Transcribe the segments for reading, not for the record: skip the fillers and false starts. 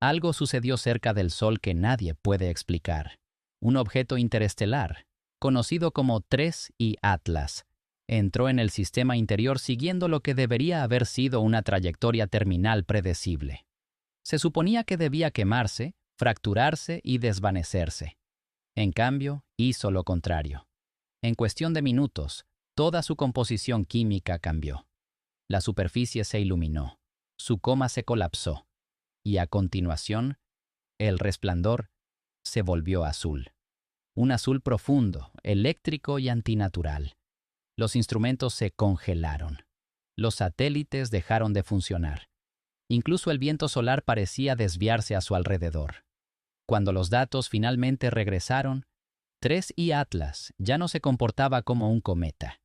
Algo sucedió cerca del Sol que nadie puede explicar. Un objeto interestelar, conocido como 3I Atlas, entró en el sistema interior siguiendo lo que debería haber sido una trayectoria terminal predecible. Se suponía que debía quemarse, fracturarse y desvanecerse. En cambio, hizo lo contrario. En cuestión de minutos, toda su composición química cambió. La superficie se iluminó, su coma se colapsó, y a continuación, el resplandor se volvió azul. Un azul profundo, eléctrico y antinatural. Los instrumentos se congelaron. Los satélites dejaron de funcionar. Incluso el viento solar parecía desviarse a su alrededor. Cuando los datos finalmente regresaron, 3I Atlas ya no se comportaba como un cometa.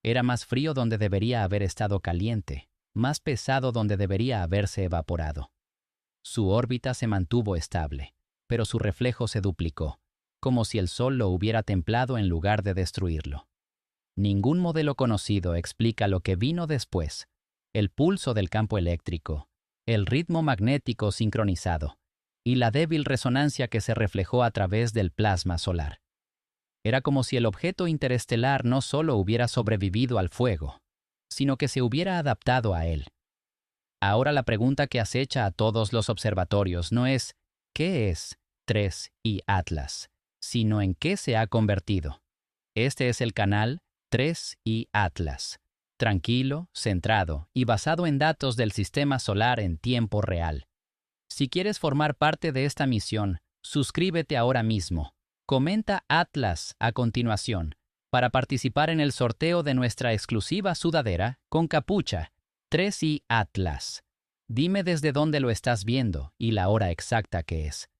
Era más frío donde debería haber estado caliente, más pesado donde debería haberse evaporado. Su órbita se mantuvo estable, pero su reflejo se duplicó, como si el Sol lo hubiera templado en lugar de destruirlo. Ningún modelo conocido explica lo que vino después: el pulso del campo eléctrico, el ritmo magnético sincronizado y la débil resonancia que se reflejó a través del plasma solar. Era como si el objeto interestelar no solo hubiera sobrevivido al fuego, sino que se hubiera adaptado a él. Ahora la pregunta que acecha a todos los observatorios no es ¿qué es 3I Atlas?, sino en qué se ha convertido. Este es el canal 3I Atlas, tranquilo, centrado y basado en datos del sistema solar en tiempo real. Si quieres formar parte de esta misión, suscríbete ahora mismo. Comenta Atlas a continuación para participar en el sorteo de nuestra exclusiva sudadera con capucha 3I Atlas. Dime desde dónde lo estás viendo y la hora exacta que es.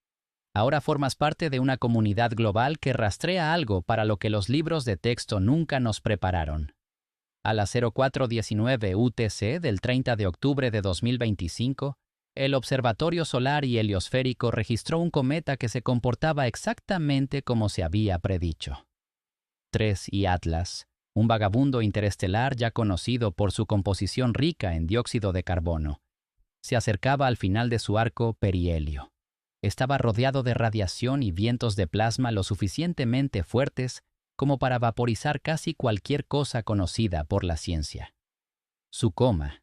Ahora formas parte de una comunidad global que rastrea algo para lo que los libros de texto nunca nos prepararon. A las 04:19 UTC del 30 de octubre de 2025, el Observatorio Solar y Heliosférico registró un cometa que se comportaba exactamente como se había predicho. 3I Atlas, un vagabundo interestelar ya conocido por su composición rica en dióxido de carbono, se acercaba al final de su arco perihelio. Estaba rodeado de radiación y vientos de plasma lo suficientemente fuertes como para vaporizar casi cualquier cosa conocida por la ciencia. Su coma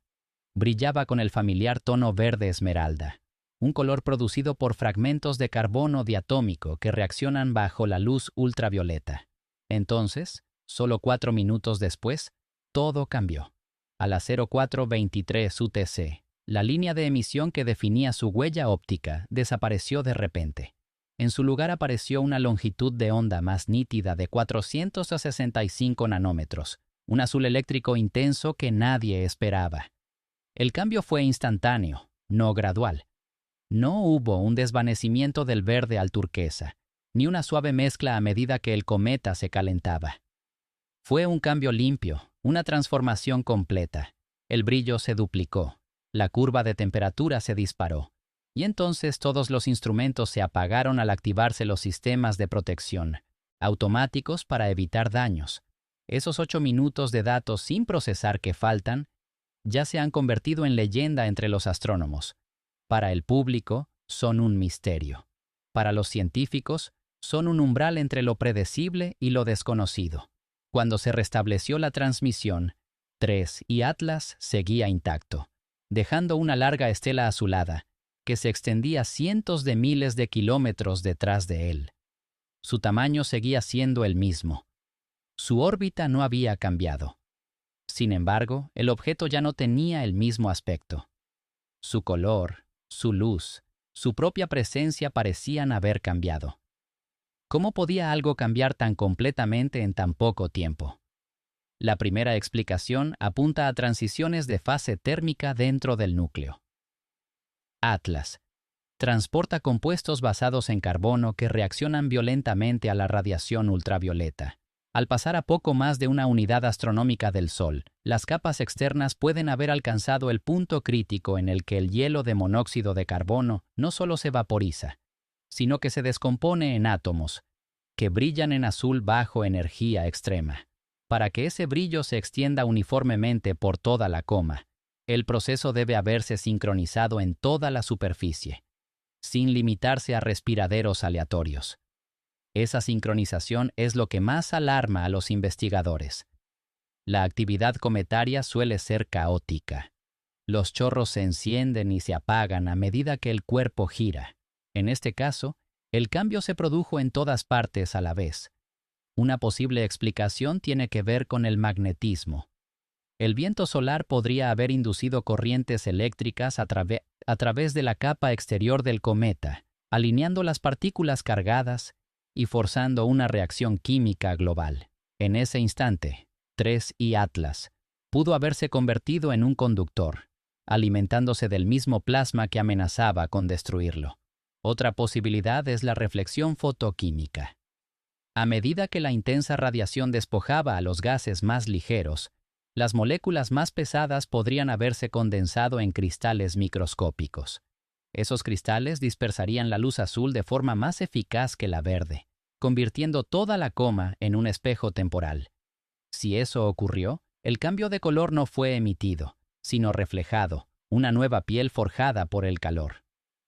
brillaba con el familiar tono verde esmeralda, un color producido por fragmentos de carbono diatómico que reaccionan bajo la luz ultravioleta. Entonces, solo 4 minutos después, todo cambió. A las 04:23 UTC, la línea de emisión que definía su huella óptica desapareció de repente. En su lugar apareció una longitud de onda más nítida de 465 nanómetros, un azul eléctrico intenso que nadie esperaba. El cambio fue instantáneo, no gradual. No hubo un desvanecimiento del verde al turquesa, ni una suave mezcla a medida que el cometa se calentaba. Fue un cambio limpio, una transformación completa. El brillo se duplicó, la curva de temperatura se disparó, y entonces todos los instrumentos se apagaron al activarse los sistemas de protección, automáticos para evitar daños. Esos 8 minutos de datos sin procesar que faltan ya se han convertido en leyenda entre los astrónomos. Para el público, son un misterio. Para los científicos, son un umbral entre lo predecible y lo desconocido. Cuando se restableció la transmisión, 3I Atlas seguía intacto, dejando una larga estela azulada que se extendía cientos de miles de kilómetros detrás de él. Su tamaño seguía siendo el mismo. Su órbita no había cambiado. Sin embargo, el objeto ya no tenía el mismo aspecto. Su color, su luz, su propia presencia parecían haber cambiado. ¿Cómo podía algo cambiar tan completamente en tan poco tiempo? La primera explicación apunta a transiciones de fase térmica dentro del núcleo. Atlas transporta compuestos basados en carbono que reaccionan violentamente a la radiación ultravioleta. Al pasar a poco más de una unidad astronómica del Sol, las capas externas pueden haber alcanzado el punto crítico en el que el hielo de monóxido de carbono no solo se vaporiza, sino que se descompone en átomos, que brillan en azul bajo energía extrema. Para que ese brillo se extienda uniformemente por toda la coma, el proceso debe haberse sincronizado en toda la superficie. sin limitarse a respiraderos aleatorios. Esa sincronización es lo que más alarma a los investigadores. La actividad cometaria suele ser caótica. Los chorros se encienden y se apagan a medida que el cuerpo gira. En este caso, el cambio se produjo en todas partes a la vez. Una posible explicación tiene que ver con el magnetismo. El viento solar podría haber inducido corrientes eléctricas a través de la capa exterior del cometa, alineando las partículas cargadas y forzando una reacción química global. En ese instante, 3I Atlas pudo haberse convertido en un conductor, alimentándose del mismo plasma que amenazaba con destruirlo. Otra posibilidad es la reflexión fotoquímica. A medida que la intensa radiación despojaba a los gases más ligeros, las moléculas más pesadas podrían haberse condensado en cristales microscópicos. Esos cristales dispersarían la luz azul de forma más eficaz que la verde, convirtiendo toda la coma en un espejo temporal. Si eso ocurrió, el cambio de color no fue emitido, sino reflejado, una nueva piel forjada por el calor.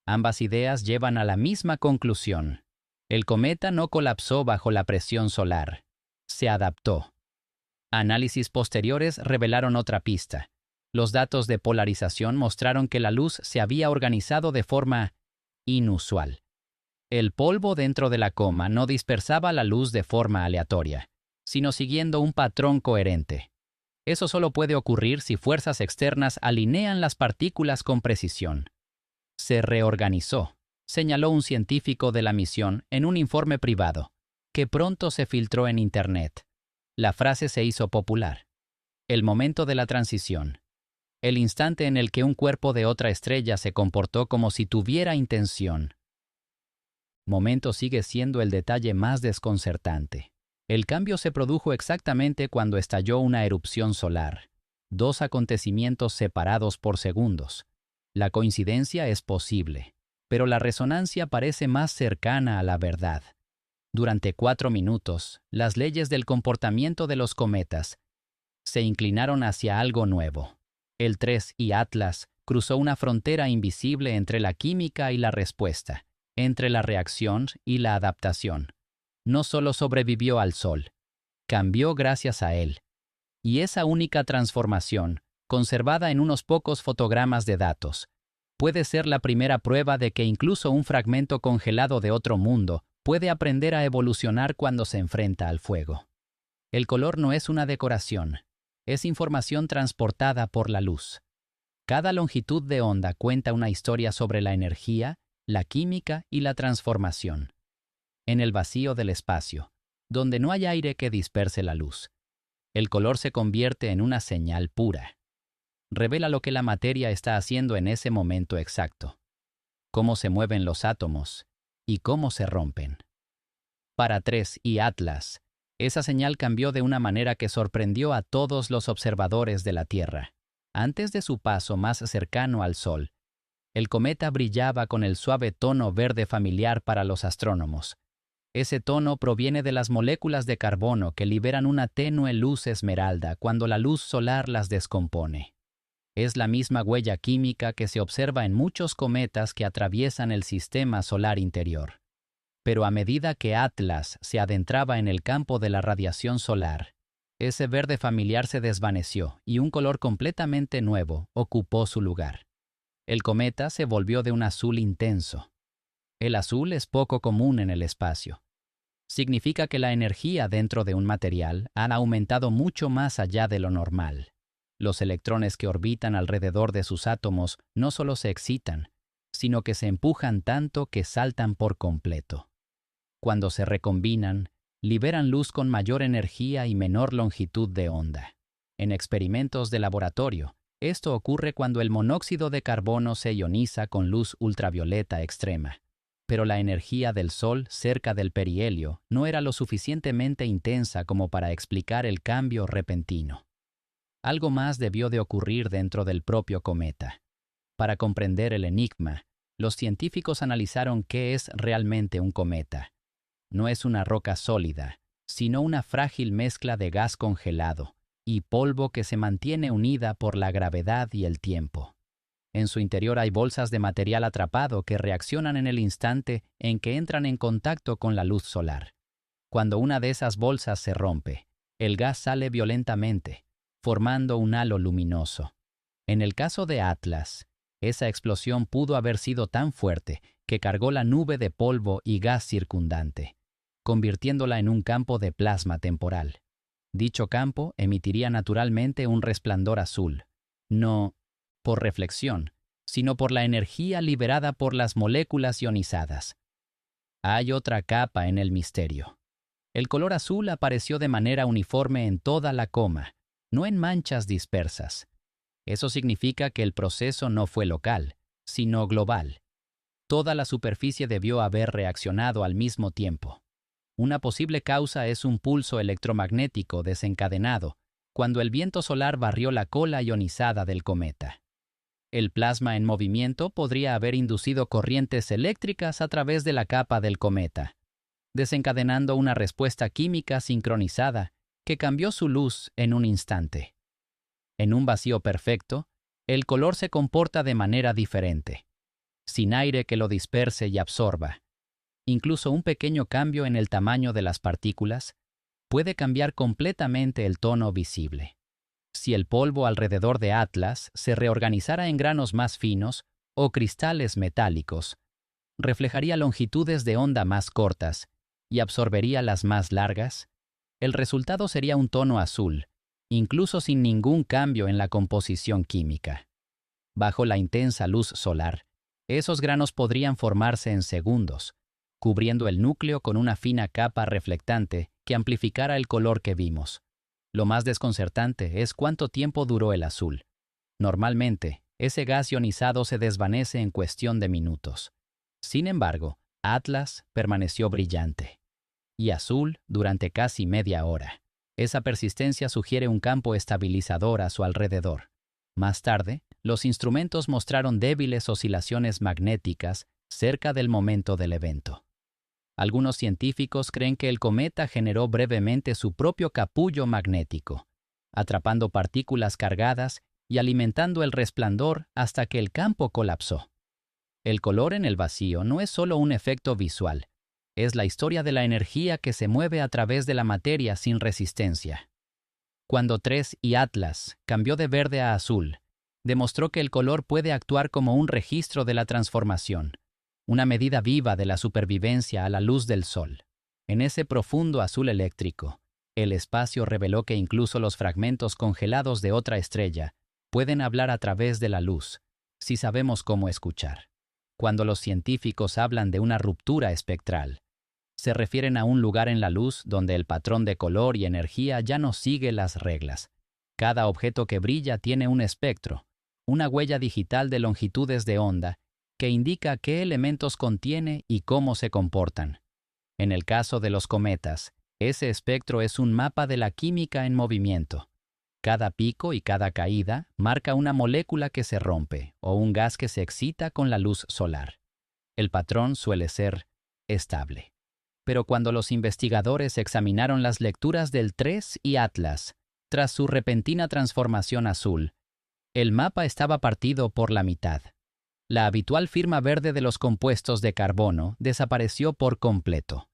Ambas ideas llevan a la misma conclusión. El cometa no colapsó bajo la presión solar. Se adaptó. Análisis posteriores revelaron otra pista. Los datos de polarización mostraron que la luz se había organizado de forma inusual. El polvo dentro de la coma no dispersaba la luz de forma aleatoria, sino siguiendo un patrón coherente. Eso solo puede ocurrir si fuerzas externas alinean las partículas con precisión. Se reorganizó, señaló un científico de la misión en un informe privado, que pronto se filtró en Internet. La frase se hizo popular. El momento de la transición. El instante en el que un cuerpo de otra estrella se comportó como si tuviera intención. Momento sigue siendo el detalle más desconcertante. El cambio se produjo exactamente cuando estalló una erupción solar. 2 acontecimientos separados por segundos. La coincidencia es posible, pero la resonancia parece más cercana a la verdad. Durante 4 minutos, las leyes del comportamiento de los cometas se inclinaron hacia algo nuevo. El 3I Atlas cruzó una frontera invisible entre la química y la respuesta, entre la reacción y la adaptación. No solo sobrevivió al Sol, cambió gracias a él. Y esa única transformación, conservada en unos pocos fotogramas de datos, puede ser la primera prueba de que incluso un fragmento congelado de otro mundo puede aprender a evolucionar cuando se enfrenta al fuego. El color no es una decoración, es información transportada por la luz. Cada longitud de onda cuenta una historia sobre la energía, la química y la transformación. En el vacío del espacio, donde no hay aire que disperse la luz, el color se convierte en una señal pura. Revela lo que la materia está haciendo en ese momento exacto, cómo se mueven los átomos y cómo se rompen. Para 3I Atlas, esa señal cambió de una manera que sorprendió a todos los observadores de la Tierra. Antes de su paso más cercano al Sol, el cometa brillaba con el suave tono verde familiar para los astrónomos. Ese tono proviene de las moléculas de carbono que liberan una tenue luz esmeralda cuando la luz solar las descompone. Es la misma huella química que se observa en muchos cometas que atraviesan el sistema solar interior. Pero a medida que Atlas se adentraba en el campo de la radiación solar, ese verde familiar se desvaneció y un color completamente nuevo ocupó su lugar. El cometa se volvió de un azul intenso. El azul es poco común en el espacio. Significa que la energía dentro de un material ha aumentado mucho más allá de lo normal. Los electrones que orbitan alrededor de sus átomos no solo se excitan, sino que se empujan tanto que saltan por completo. Cuando se recombinan, liberan luz con mayor energía y menor longitud de onda. En experimentos de laboratorio, esto ocurre cuando el monóxido de carbono se ioniza con luz ultravioleta extrema. Pero la energía del Sol cerca del perihelio no era lo suficientemente intensa como para explicar el cambio repentino. Algo más debió de ocurrir dentro del propio cometa. Para comprender el enigma, los científicos analizaron qué es realmente un cometa. No es una roca sólida, sino una frágil mezcla de gas congelado y polvo que se mantiene unida por la gravedad y el tiempo. En su interior hay bolsas de material atrapado que reaccionan en el instante en que entran en contacto con la luz solar. Cuando una de esas bolsas se rompe, el gas sale violentamente, formando un halo luminoso. En el caso de Atlas, esa explosión pudo haber sido tan fuerte que cargó la nube de polvo y gas circundante, convirtiéndola en un campo de plasma temporal. Dicho campo emitiría naturalmente un resplandor azul, no por reflexión, sino por la energía liberada por las moléculas ionizadas. Hay otra capa en el misterio. El color azul apareció de manera uniforme en toda la coma, no en manchas dispersas. Eso significa que el proceso no fue local, sino global. Toda la superficie debió haber reaccionado al mismo tiempo. Una posible causa es un pulso electromagnético desencadenado cuando el viento solar barrió la cola ionizada del cometa. El plasma en movimiento podría haber inducido corrientes eléctricas a través de la capa del cometa, desencadenando una respuesta química sincronizada que cambió su luz en un instante. En un vacío perfecto, el color se comporta de manera diferente, sin aire que lo disperse y absorba. Incluso un pequeño cambio en el tamaño de las partículas puede cambiar completamente el tono visible. Si el polvo alrededor de Atlas se reorganizara en granos más finos o cristales metálicos, reflejaría longitudes de onda más cortas y absorbería las más largas. El resultado sería un tono azul, incluso sin ningún cambio en la composición química. Bajo la intensa luz solar, esos granos podrían formarse en segundos, cubriendo el núcleo con una fina capa reflectante que amplificara el color que vimos. Lo más desconcertante es cuánto tiempo duró el azul. Normalmente, ese gas ionizado se desvanece en cuestión de minutos. Sin embargo, Atlas permaneció brillante y azul durante casi media hora. Esa persistencia sugiere un campo estabilizador a su alrededor. Más tarde, los instrumentos mostraron débiles oscilaciones magnéticas cerca del momento del evento. Algunos científicos creen que el cometa generó brevemente su propio capullo magnético, atrapando partículas cargadas y alimentando el resplandor hasta que el campo colapsó. El color en el vacío no es solo un efecto visual, es la historia de la energía que se mueve a través de la materia sin resistencia. Cuando TRES y Atlas cambió de verde a azul, demostró que el color puede actuar como un registro de la transformación, una medida viva de la supervivencia a la luz del sol. En ese profundo azul eléctrico, el espacio reveló que incluso los fragmentos congelados de otra estrella pueden hablar a través de la luz, si sabemos cómo escuchar. Cuando los científicos hablan de una ruptura espectral, se refieren a un lugar en la luz donde el patrón de color y energía ya no sigue las reglas. Cada objeto que brilla tiene un espectro, una huella digital de longitudes de onda, que indica qué elementos contiene y cómo se comportan. En el caso de los cometas, ese espectro es un mapa de la química en movimiento. Cada pico y cada caída marca una molécula que se rompe o un gas que se excita con la luz solar. El patrón suele ser estable. Pero cuando los investigadores examinaron las lecturas del TRES y Atlas, tras su repentina transformación azul, el mapa estaba partido por la mitad. La habitual firma verde de los compuestos de carbono desapareció por completo.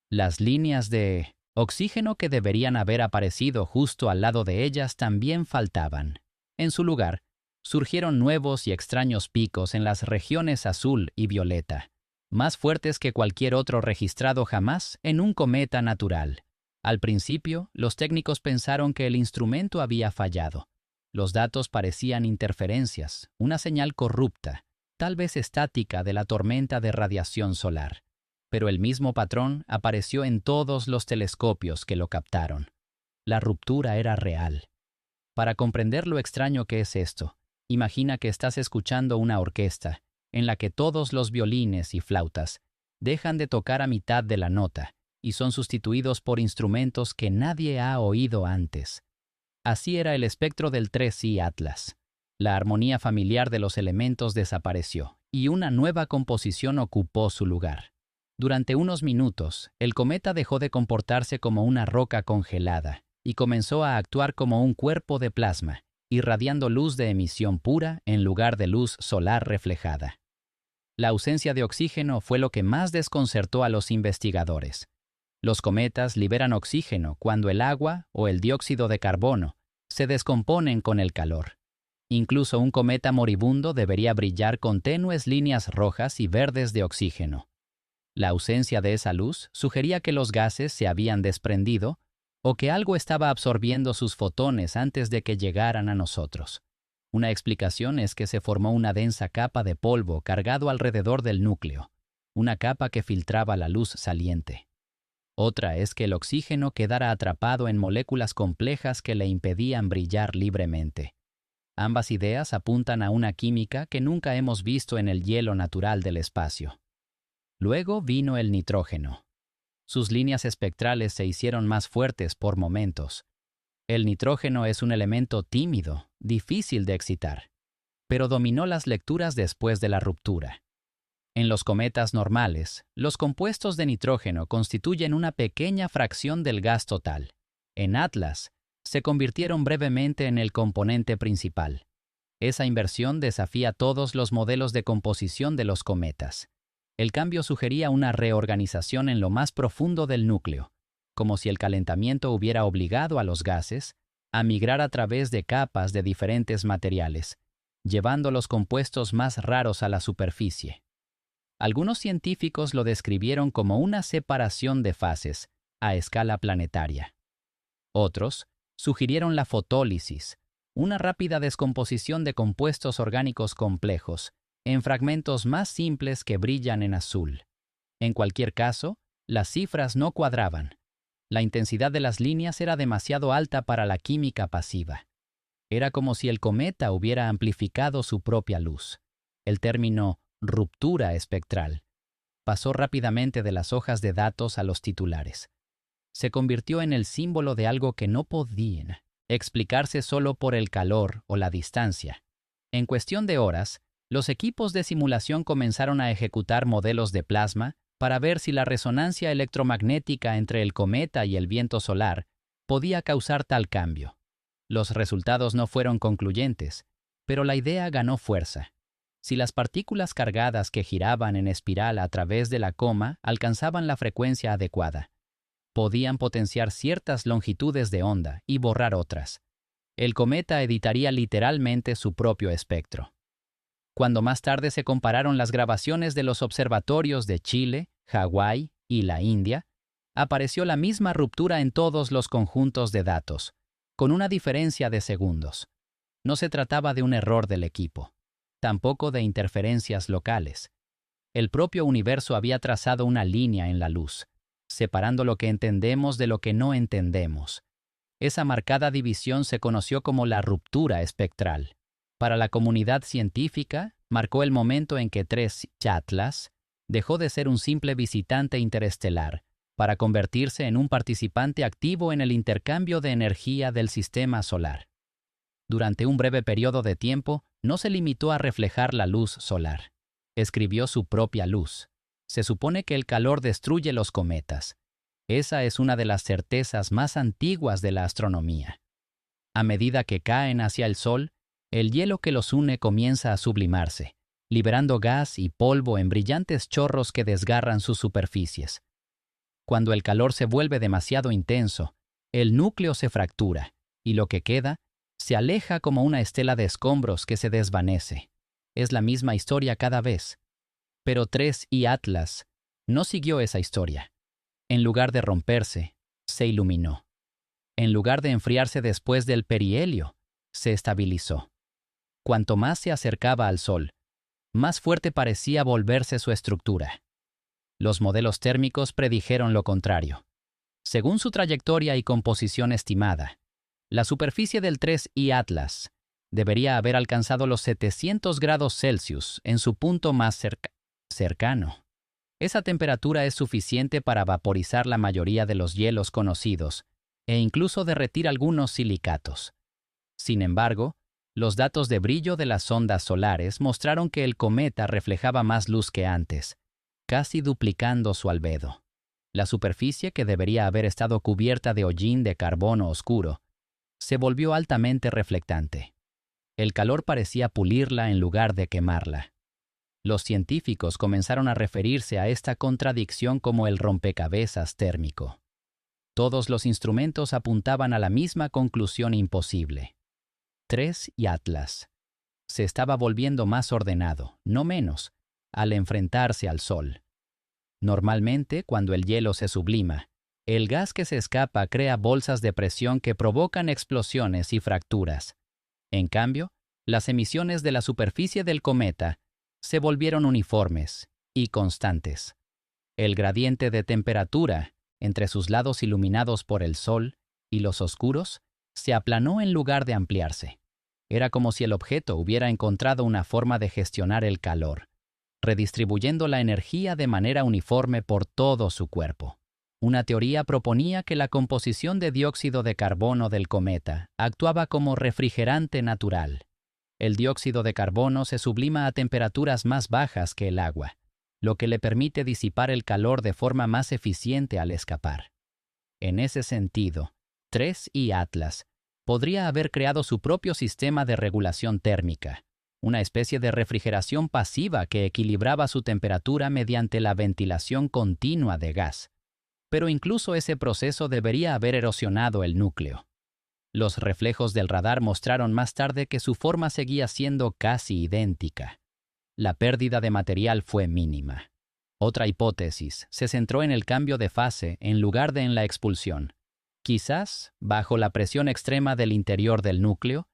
Las líneas de oxígeno que deberían haber aparecido justo al lado de ellas también faltaban. En su lugar, surgieron nuevos y extraños picos en las regiones azul y violeta, más fuertes que cualquier otro registrado jamás en un cometa natural. Al principio, los técnicos pensaron que el instrumento había fallado. Los datos parecían interferencias, una señal corrupta, tal vez estática de la tormenta de radiación solar. Pero el mismo patrón apareció en todos los telescopios que lo captaron. La ruptura era real. Para comprender lo extraño que es esto, imagina que estás escuchando una orquesta en la que todos los violines y flautas dejan de tocar a mitad de la nota y son sustituidos por instrumentos que nadie ha oído antes. Así era el espectro del TRES y Atlas. La armonía familiar de los elementos desapareció y una nueva composición ocupó su lugar. Durante unos minutos, el cometa dejó de comportarse como una roca congelada y comenzó a actuar como un cuerpo de plasma, irradiando luz de emisión pura en lugar de luz solar reflejada. La ausencia de oxígeno fue lo que más desconcertó a los investigadores. Los cometas liberan oxígeno cuando el agua o el dióxido de carbono se descomponen con el calor. Incluso un cometa moribundo debería brillar con tenues líneas rojas y verdes de oxígeno. La ausencia de esa luz sugería que los gases se habían desprendido o que algo estaba absorbiendo sus fotones antes de que llegaran a nosotros. Una explicación es que se formó una densa capa de polvo cargado alrededor del núcleo, una capa que filtraba la luz saliente. Otra es que el oxígeno quedara atrapado en moléculas complejas que le impedían brillar libremente. Ambas ideas apuntan a una química que nunca hemos visto en el hielo natural del espacio. Luego vino el nitrógeno. Sus líneas espectrales se hicieron más fuertes por momentos. El nitrógeno es un elemento tímido, difícil de excitar, pero dominó las lecturas después de la ruptura. En los cometas normales, los compuestos de nitrógeno constituyen una pequeña fracción del gas total. En Atlas, se convirtieron brevemente en el componente principal. Esa inversión desafía todos los modelos de composición de los cometas. El cambio sugería una reorganización en lo más profundo del núcleo, como si el calentamiento hubiera obligado a los gases a migrar a través de capas de diferentes materiales, llevando los compuestos más raros a la superficie. Algunos científicos lo describieron como una separación de fases a escala planetaria. Otros sugirieron la fotólisis, una rápida descomposición de compuestos orgánicos complejos en fragmentos más simples que brillan en azul. En cualquier caso, las cifras no cuadraban. La intensidad de las líneas era demasiado alta para la química pasiva. Era como si el cometa hubiera amplificado su propia luz. El término ruptura espectral pasó rápidamente de las hojas de datos a los titulares. Se convirtió en el símbolo de algo que no podía explicarse solo por el calor o la distancia. En cuestión de horas, los equipos de simulación comenzaron a ejecutar modelos de plasma para ver si la resonancia electromagnética entre el cometa y el viento solar podía causar tal cambio. Los resultados no fueron concluyentes, pero la idea ganó fuerza. Si las partículas cargadas que giraban en espiral a través de la coma alcanzaban la frecuencia adecuada, podían potenciar ciertas longitudes de onda y borrar otras. El cometa editaría literalmente su propio espectro. Cuando más tarde se compararon las grabaciones de los observatorios de Chile, Hawái y la India, apareció la misma ruptura en todos los conjuntos de datos, con una diferencia de segundos. No se trataba de un error del equipo, tampoco de interferencias locales. El propio universo había trazado una línea en la luz, separando lo que entendemos de lo que no entendemos. Esa marcada división se conoció como la ruptura espectral. Para la comunidad científica, marcó el momento en que 3 Atlas dejó de ser un simple visitante interestelar para convertirse en un participante activo en el intercambio de energía del sistema solar. Durante un breve periodo de tiempo, no se limitó a reflejar la luz solar. Escribió su propia luz. Se supone que el calor destruye los cometas. Esa es una de las certezas más antiguas de la astronomía. A medida que caen hacia el Sol, el hielo que los une comienza a sublimarse, liberando gas y polvo en brillantes chorros que desgarran sus superficies. Cuando el calor se vuelve demasiado intenso, el núcleo se fractura, y lo que queda se aleja como una estela de escombros que se desvanece. Es la misma historia cada vez. Pero 3 Atlas no siguió esa historia. En lugar de romperse, se iluminó. En lugar de enfriarse después del perihelio, se estabilizó. Cuanto más se acercaba al Sol, más fuerte parecía volverse su estructura. Los modelos térmicos predijeron lo contrario. Según su trayectoria y composición estimada, la superficie del 3 Atlas debería haber alcanzado los 700 grados Celsius en su punto más cercano. Esa temperatura es suficiente para vaporizar la mayoría de los hielos conocidos e incluso derretir algunos silicatos. Sin embargo, los datos de brillo de las ondas solares mostraron que el cometa reflejaba más luz que antes, casi duplicando su albedo. La superficie, que debería haber estado cubierta de hollín de carbono oscuro, se volvió altamente reflectante. El calor parecía pulirla en lugar de quemarla. Los científicos comenzaron a referirse a esta contradicción como el rompecabezas térmico. Todos los instrumentos apuntaban a la misma conclusión imposible. 3 y Atlas. Se estaba volviendo más ordenado, no menos, al enfrentarse al Sol. Normalmente, cuando el hielo se sublima, el gas que se escapa crea bolsas de presión que provocan explosiones y fracturas. En cambio, las emisiones de la superficie del cometa se volvieron uniformes y constantes. El gradiente de temperatura entre sus lados iluminados por el Sol y los oscuros se aplanó en lugar de ampliarse. Era como si el objeto hubiera encontrado una forma de gestionar el calor, redistribuyendo la energía de manera uniforme por todo su cuerpo. Una teoría proponía que la composición de dióxido de carbono del cometa actuaba como refrigerante natural. El dióxido de carbono se sublima a temperaturas más bajas que el agua, lo que le permite disipar el calor de forma más eficiente al escapar. En ese sentido, 3 y Atlas podría haber creado su propio sistema de regulación térmica, una especie de refrigeración pasiva que equilibraba su temperatura mediante la ventilación continua de gas. Pero incluso ese proceso debería haber erosionado el núcleo. Los reflejos del radar mostraron más tarde que su forma seguía siendo casi idéntica. La pérdida de material fue mínima. Otra hipótesis se centró en el cambio de fase en lugar de en la expulsión. Quizás, bajo la presión extrema del interior del núcleo,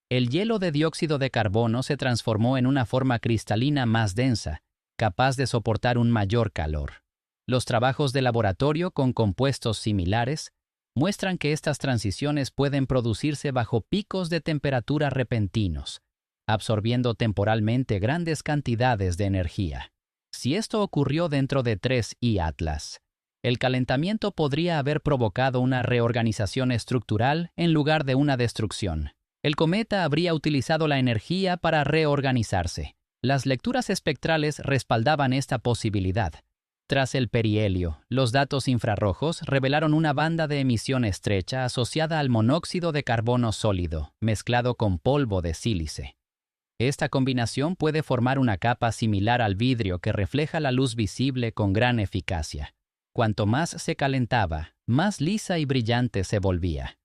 el hielo de dióxido de carbono se transformó en una forma cristalina más densa, capaz de soportar un mayor calor. Los trabajos de laboratorio con compuestos similares muestran que estas transiciones pueden producirse bajo picos de temperatura repentinos, absorbiendo temporalmente grandes cantidades de energía. Si esto ocurrió dentro de 3 y Atlas, el calentamiento podría haber provocado una reorganización estructural en lugar de una destrucción. El cometa habría utilizado la energía para reorganizarse. Las lecturas espectrales respaldaban esta posibilidad. Tras el perihelio, los datos infrarrojos revelaron una banda de emisión estrecha asociada al monóxido de carbono sólido, mezclado con polvo de sílice. Esta combinación puede formar una capa similar al vidrio que refleja la luz visible con gran eficacia. Cuanto más se calentaba, más lisa y brillante se volvía.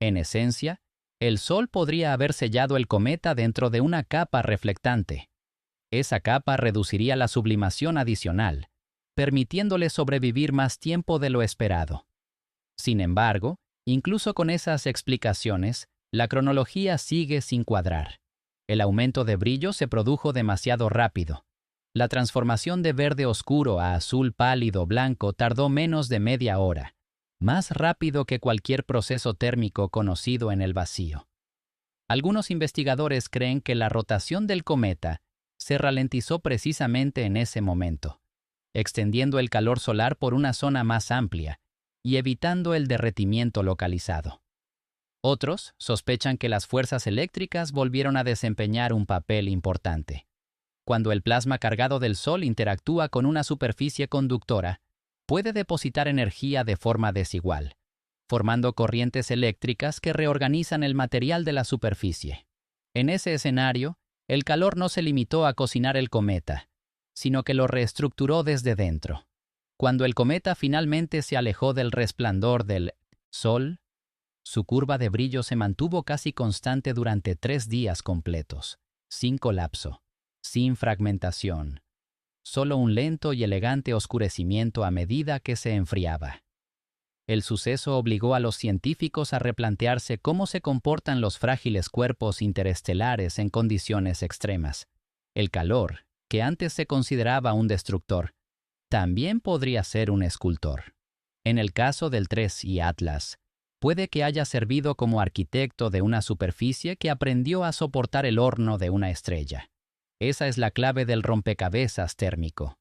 En esencia, el Sol podría haber sellado el cometa dentro de una capa reflectante. Esa capa reduciría la sublimación adicional, permitiéndole sobrevivir más tiempo de lo esperado. Sin embargo, incluso con esas explicaciones, la cronología sigue sin cuadrar. El aumento de brillo se produjo demasiado rápido. La transformación de verde oscuro a azul pálido blanco tardó menos de media hora, más rápido que cualquier proceso térmico conocido en el vacío. Algunos investigadores creen que la rotación del cometa se ralentizó precisamente en ese momento, extendiendo el calor solar por una zona más amplia y evitando el derretimiento localizado. Otros sospechan que las fuerzas eléctricas volvieron a desempeñar un papel importante. Cuando el plasma cargado del Sol interactúa con una superficie conductora, puede depositar energía de forma desigual, formando corrientes eléctricas que reorganizan el material de la superficie. En ese escenario, el calor no se limitó a cocinar el cometa, sino que lo reestructuró desde dentro. Cuando el cometa finalmente se alejó del resplandor del Sol, su curva de brillo se mantuvo casi constante durante 3 días completos, sin colapso, sin fragmentación, solo un lento y elegante oscurecimiento a medida que se enfriaba. El suceso obligó a los científicos a replantearse cómo se comportan los frágiles cuerpos interestelares en condiciones extremas. El calor, que antes se consideraba un destructor, también podría ser un escultor. En el caso del 3 y Atlas, puede que haya servido como arquitecto de una superficie que aprendió a soportar el horno de una estrella. Esa es la clave del rompecabezas térmico.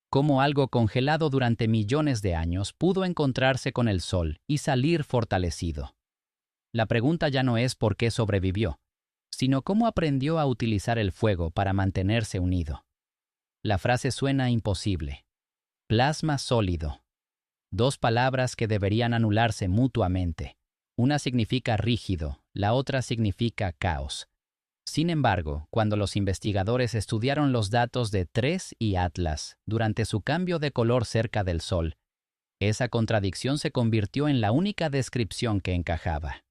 Cómo algo congelado durante millones de años pudo encontrarse con el Sol y salir fortalecido. La pregunta ya no es por qué sobrevivió, sino cómo aprendió a utilizar el fuego para mantenerse unido. La frase suena imposible. Plasma sólido. 2 palabras que deberían anularse mutuamente. Una significa rígido, la otra significa caos. Sin embargo, cuando los investigadores estudiaron los datos de 3 y Atlas durante su cambio de color cerca del Sol, esa contradicción se convirtió en la única descripción que encajaba.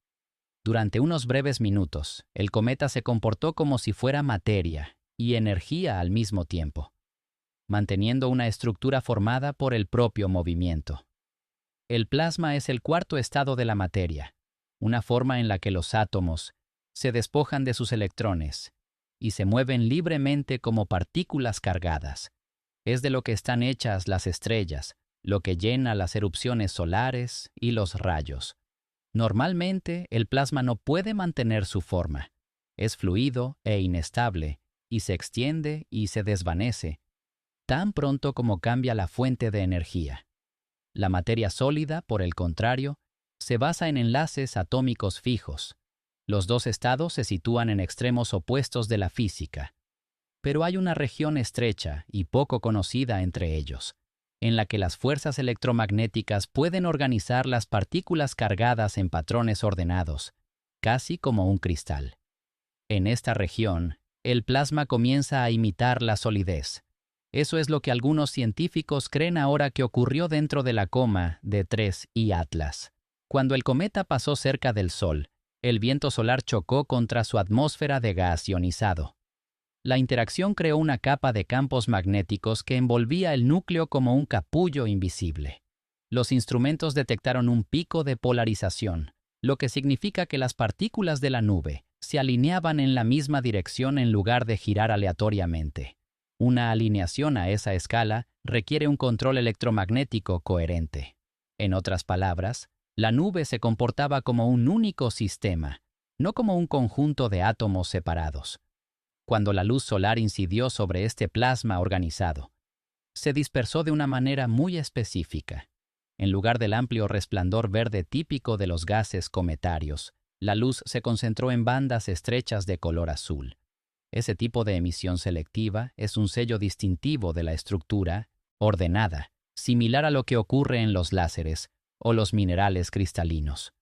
Durante unos breves minutos, el cometa se comportó como si fuera materia y energía al mismo tiempo, manteniendo una estructura formada por el propio movimiento. El plasma es el cuarto estado de la materia, una forma en la que los átomos se despojan de sus electrones y se mueven libremente como partículas cargadas. Es de lo que están hechas las estrellas, lo que llena las erupciones solares y los rayos. Normalmente, el plasma no puede mantener su forma. Es fluido e inestable, y se extiende y se desvanece, tan pronto como cambia la fuente de energía. La materia sólida, por el contrario, se basa en enlaces atómicos fijos. Los dos estados se sitúan en extremos opuestos de la física. Pero hay una región estrecha y poco conocida entre ellos, en la que las fuerzas electromagnéticas pueden organizar las partículas cargadas en patrones ordenados, casi como un cristal. En esta región, el plasma comienza a imitar la solidez. Eso es lo que algunos científicos creen ahora que ocurrió dentro de la coma de 3 y Atlas. Cuando el cometa pasó cerca del Sol, el viento solar chocó contra su atmósfera de gas ionizado. La interacción creó una capa de campos magnéticos que envolvía el núcleo como un capullo invisible. Los instrumentos detectaron un pico de polarización, lo que significa que las partículas de la nube se alineaban en la misma dirección en lugar de girar aleatoriamente. Una alineación a esa escala requiere un control electromagnético coherente. En otras palabras, la nube se comportaba como un único sistema, no como un conjunto de átomos separados. Cuando la luz solar incidió sobre este plasma organizado, se dispersó de una manera muy específica. En lugar del amplio resplandor verde típico de los gases cometarios, la luz se concentró en bandas estrechas de color azul. Ese tipo de emisión selectiva es un sello distintivo de la estructura ordenada, similar a lo que ocurre en los láseres o los minerales cristalinos.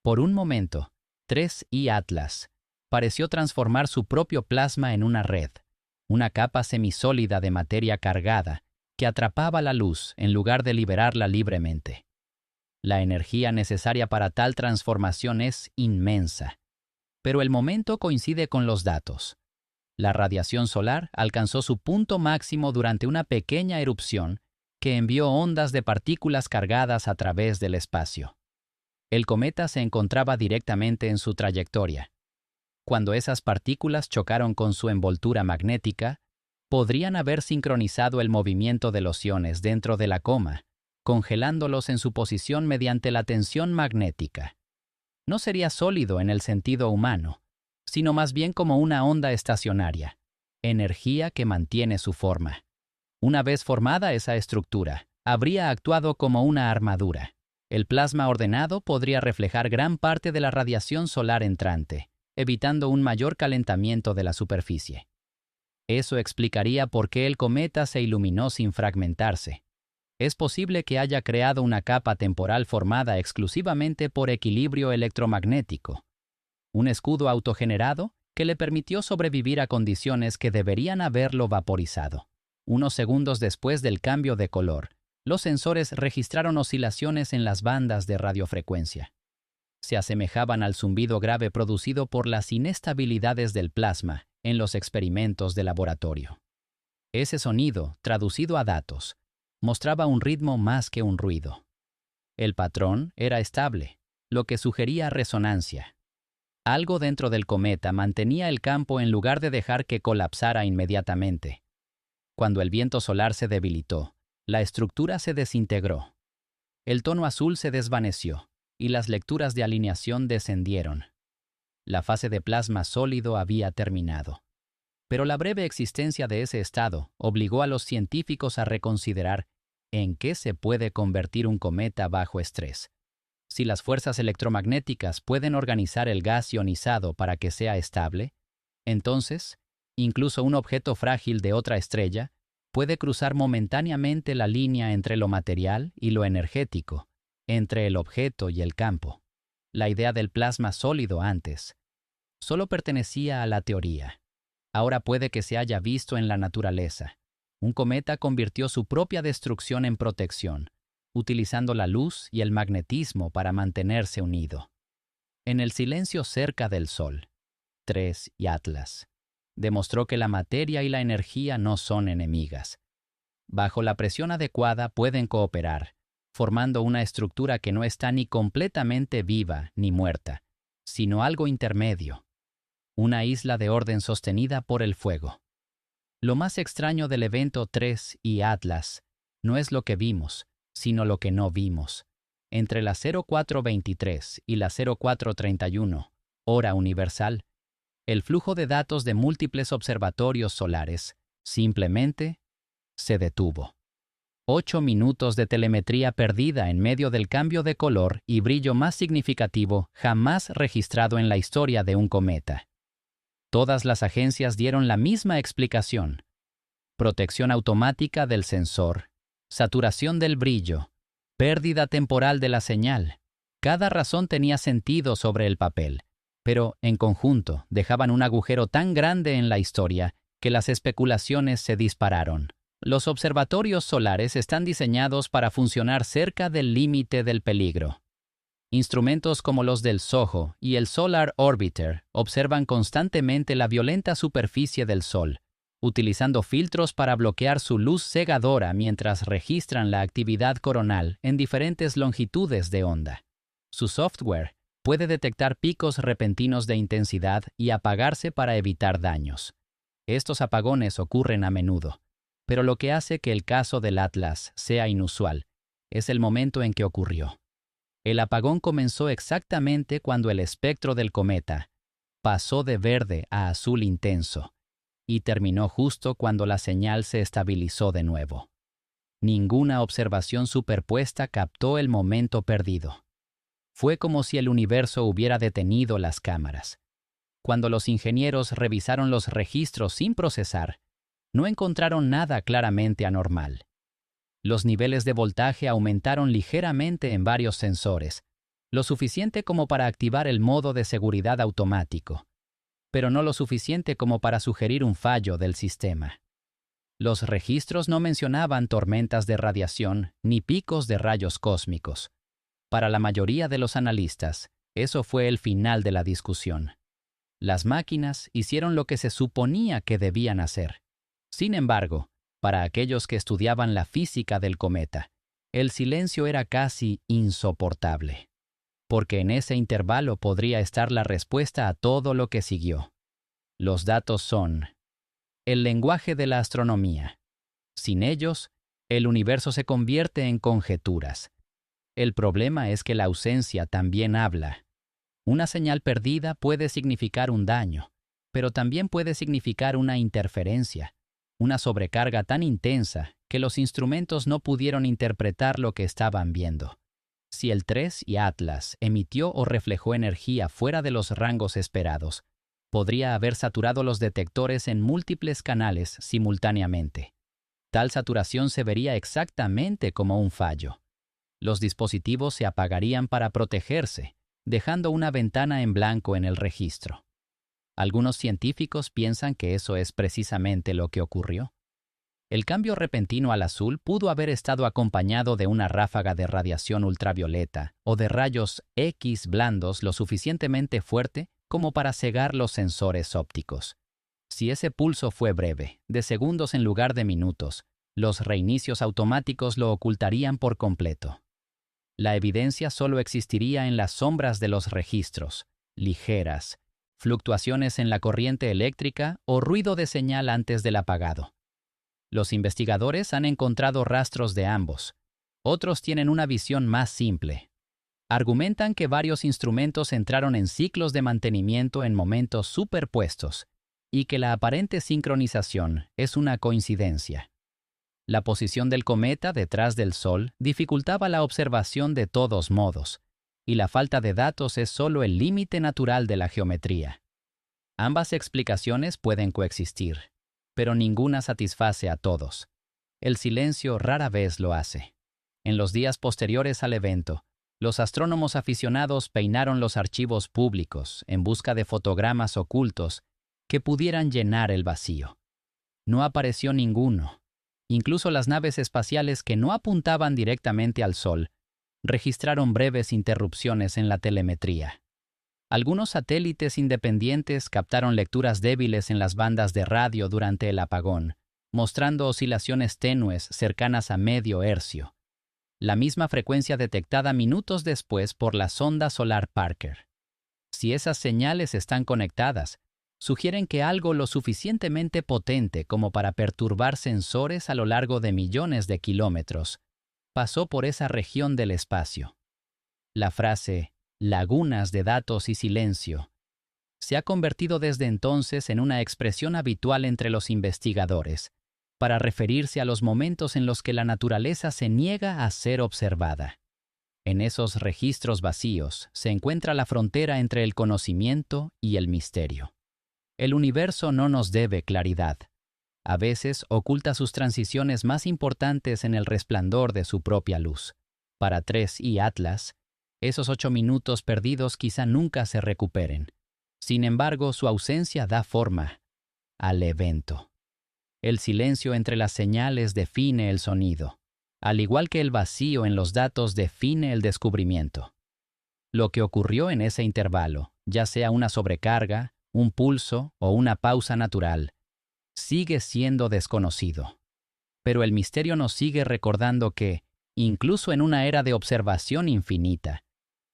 Por un momento, 3 y Atlas pareció transformar su propio plasma en una red, una capa semisólida de materia cargada que atrapaba la luz en lugar de liberarla libremente. La energía necesaria para tal transformación es inmensa, pero el momento coincide con los datos. La radiación solar alcanzó su punto máximo durante una pequeña erupción que envió ondas de partículas cargadas a través del espacio. El cometa se encontraba directamente en su trayectoria. Cuando esas partículas chocaron con su envoltura magnética, podrían haber sincronizado el movimiento de los iones dentro de la coma, congelándolos en su posición mediante la tensión magnética. No sería sólido en el sentido humano, sino más bien como una onda estacionaria, energía que mantiene su forma. Una vez formada esa estructura, habría actuado como una armadura. El plasma ordenado podría reflejar gran parte de la radiación solar entrante, evitando un mayor calentamiento de la superficie. Eso explicaría por qué el cometa se iluminó sin fragmentarse. Es posible que haya creado una capa temporal formada exclusivamente por equilibrio electromagnético, un escudo autogenerado que le permitió sobrevivir a condiciones que deberían haberlo vaporizado. Unos segundos después del cambio de color, los sensores registraron oscilaciones en las bandas de radiofrecuencia. Se asemejaban al zumbido grave producido por las inestabilidades del plasma en los experimentos de laboratorio. Ese sonido, traducido a datos, mostraba un ritmo más que un ruido. El patrón era estable, lo que sugería resonancia. Algo dentro del cometa mantenía el campo en lugar de dejar que colapsara inmediatamente. Cuando el viento solar se debilitó, la estructura se desintegró. El tono azul se desvaneció y las lecturas de alineación descendieron. La fase de plasma sólido había terminado. Pero la breve existencia de ese estado obligó a los científicos a reconsiderar en qué se puede convertir un cometa bajo estrés. Si las fuerzas electromagnéticas pueden organizar el gas ionizado para que sea estable, entonces, incluso un objeto frágil de otra estrella puede cruzar momentáneamente la línea entre lo material y lo energético, entre el objeto y el campo. La idea del plasma sólido antes solo pertenecía a la teoría. Ahora puede que se haya visto en la naturaleza. Un cometa convirtió su propia destrucción en protección, utilizando la luz y el magnetismo para mantenerse unido. En el silencio cerca del Sol, 3 y Atlas demostró que la materia y la energía no son enemigas. Bajo la presión adecuada pueden cooperar, formando una estructura que no está ni completamente viva ni muerta, sino algo intermedio. Una isla de orden sostenida por el fuego. Lo más extraño del evento 3 y Atlas no es lo que vimos, sino lo que no vimos. Entre la 0423 y la 0431, hora universal, el flujo de datos de múltiples observatorios solares simplemente se detuvo. 8 minutos de telemetría perdida en medio del cambio de color y brillo más significativo jamás registrado en la historia de un cometa. Todas las agencias dieron la misma explicación. Protección automática del sensor, saturación del brillo, pérdida temporal de la señal. Cada razón tenía sentido sobre el papel, pero, en conjunto, dejaban un agujero tan grande en la historia que las especulaciones se dispararon. Los observatorios solares están diseñados para funcionar cerca del límite del peligro. Instrumentos como los del SOHO y el Solar Orbiter observan constantemente la violenta superficie del Sol, utilizando filtros para bloquear su luz cegadora mientras registran la actividad coronal en diferentes longitudes de onda. Su software puede detectar picos repentinos de intensidad y apagarse para evitar daños. Estos apagones ocurren a menudo, pero lo que hace que el caso del Atlas sea inusual es el momento en que ocurrió. El apagón comenzó exactamente cuando el espectro del cometa pasó de verde a azul intenso y terminó justo cuando la señal se estabilizó de nuevo. Ninguna observación superpuesta captó el momento perdido. Fue como si el universo hubiera detenido las cámaras. Cuando los ingenieros revisaron los registros sin procesar, no encontraron nada claramente anormal. Los niveles de voltaje aumentaron ligeramente en varios sensores, lo suficiente como para activar el modo de seguridad automático, pero no lo suficiente como para sugerir un fallo del sistema. Los registros no mencionaban tormentas de radiación ni picos de rayos cósmicos. Para la mayoría de los analistas, eso fue el final de la discusión. Las máquinas hicieron lo que se suponía que debían hacer. Sin embargo, para aquellos que estudiaban la física del cometa, el silencio era casi insoportable, porque en ese intervalo podría estar la respuesta a todo lo que siguió. Los datos son el lenguaje de la astronomía. Sin ellos, el universo se convierte en conjeturas. El problema es que la ausencia también habla. Una señal perdida puede significar un daño, pero también puede significar una interferencia, una sobrecarga tan intensa que los instrumentos no pudieron interpretar lo que estaban viendo. Si el 3 y Atlas emitió o reflejó energía fuera de los rangos esperados, podría haber saturado los detectores en múltiples canales simultáneamente. Tal saturación se vería exactamente como un fallo. Los dispositivos se apagarían para protegerse, dejando una ventana en blanco en el registro. Algunos científicos piensan que eso es precisamente lo que ocurrió. El cambio repentino al azul pudo haber estado acompañado de una ráfaga de radiación ultravioleta o de rayos X blandos lo suficientemente fuerte como para cegar los sensores ópticos. Si ese pulso fue breve, de segundos en lugar de minutos, los reinicios automáticos lo ocultarían por completo. La evidencia solo existiría en las sombras de los registros, ligeras, fluctuaciones en la corriente eléctrica o ruido de señal antes del apagado. Los investigadores han encontrado rastros de ambos. Otros tienen una visión más simple. Argumentan que varios instrumentos entraron en ciclos de mantenimiento en momentos superpuestos y que la aparente sincronización es una coincidencia. La posición del cometa detrás del Sol dificultaba la observación de todos modos, y la falta de datos es solo el límite natural de la geometría. Ambas explicaciones pueden coexistir, pero ninguna satisface a todos. El silencio rara vez lo hace. En los días posteriores al evento, Los astrónomos aficionados peinaron los archivos públicos en busca de fotogramas ocultos que pudieran llenar el vacío. No apareció ninguno. Incluso las naves espaciales que no apuntaban directamente al Sol registraron breves interrupciones en la telemetría. Algunos satélites independientes captaron lecturas débiles en las bandas de radio durante el apagón, mostrando oscilaciones tenues cercanas a medio hercio, la misma frecuencia detectada minutos después por la sonda solar Parker. Si esas señales están conectadas, sugieren que algo lo suficientemente potente como para perturbar sensores a lo largo de millones de kilómetros pasó por esa región del espacio. La frase «lagunas de datos y silencio» se ha convertido desde entonces en una expresión habitual entre los investigadores, para referirse a los momentos en los que la naturaleza se niega a ser observada. En esos registros vacíos se encuentra la frontera entre el conocimiento y el misterio. El universo no nos debe claridad. A veces oculta sus transiciones más importantes en el resplandor de su propia luz. Para TRES y Atlas, esos 8 minutos perdidos quizá nunca se recuperen. Sin embargo, su ausencia da forma al evento. El silencio entre las señales define el sonido, al igual que el vacío en los datos define el descubrimiento. Lo que ocurrió en ese intervalo, ya sea una sobrecarga, un pulso o una pausa natural, sigue siendo desconocido. Pero el misterio nos sigue recordando que, incluso en una era de observación infinita,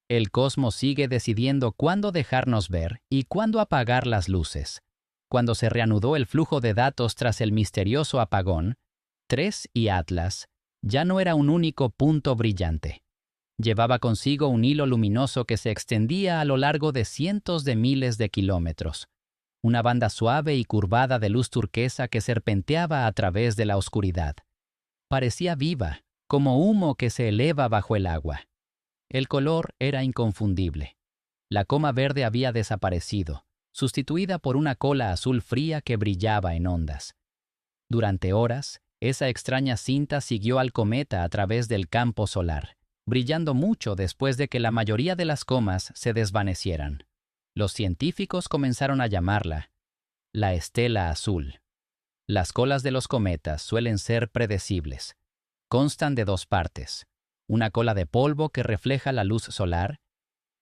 el cosmos sigue decidiendo cuándo dejarnos ver y cuándo apagar las luces. Cuando se reanudó el flujo de datos tras el misterioso apagón, TRES y Atlas ya no era un único punto brillante. Llevaba consigo un hilo luminoso que se extendía a lo largo de cientos de miles de kilómetros. Una banda suave y curvada de luz turquesa que serpenteaba a través de la oscuridad. Parecía viva, como humo que se eleva bajo el agua. El color era inconfundible. La coma verde había desaparecido, sustituida por una cola azul fría que brillaba en ondas. Durante horas, esa extraña cinta siguió al cometa a través del campo solar, brillando mucho después de que la mayoría de las comas se desvanecieran. Los científicos comenzaron a llamarla la estela azul. Las colas de los cometas suelen ser predecibles. Constan de 2 partes, una cola de polvo que refleja la luz solar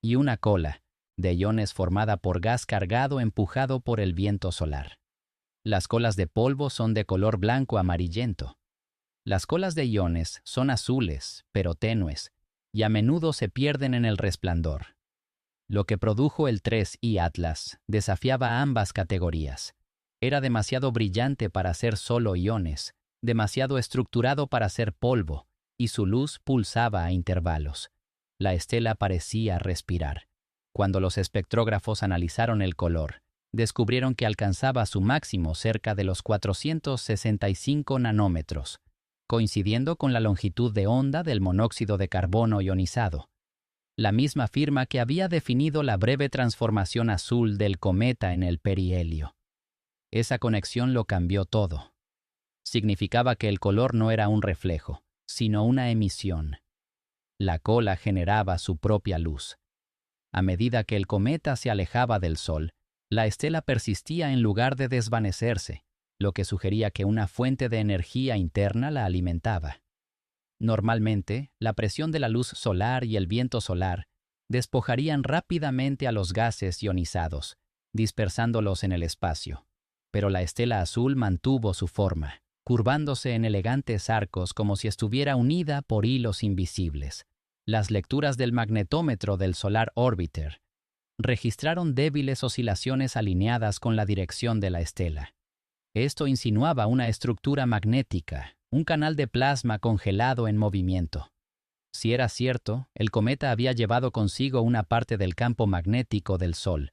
y una cola de iones formada por gas cargado empujado por el viento solar. Las colas de polvo son de color blanco amarillento. Las colas de iones son azules, pero tenues, y a menudo se pierden en el resplandor. Lo que produjo el TRES y Atlas desafiaba ambas categorías. Era demasiado brillante para ser solo iones, demasiado estructurado para ser polvo, y su luz pulsaba a intervalos. La estela parecía respirar. Cuando los espectrógrafos analizaron el color, descubrieron que alcanzaba su máximo cerca de los 465 nanómetros, coincidiendo con la longitud de onda del monóxido de carbono ionizado, la misma firma que había definido la breve transformación azul del cometa en el perihelio. Esa conexión lo cambió todo. Significaba que el color no era un reflejo, sino una emisión. La cola generaba su propia luz. A medida que el cometa se alejaba del Sol, la estela persistía en lugar de desvanecerse, lo que sugería que una fuente de energía interna la alimentaba. Normalmente, la presión de la luz solar y el viento solar despojarían rápidamente a los gases ionizados, dispersándolos en el espacio. Pero la estela azul mantuvo su forma, curvándose en elegantes arcos como si estuviera unida por hilos invisibles. Las lecturas del magnetómetro del Solar Orbiter registraron débiles oscilaciones alineadas con la dirección de la estela. Esto insinuaba una estructura magnética, un canal de plasma congelado en movimiento. Si era cierto, el cometa había llevado consigo una parte del campo magnético del Sol,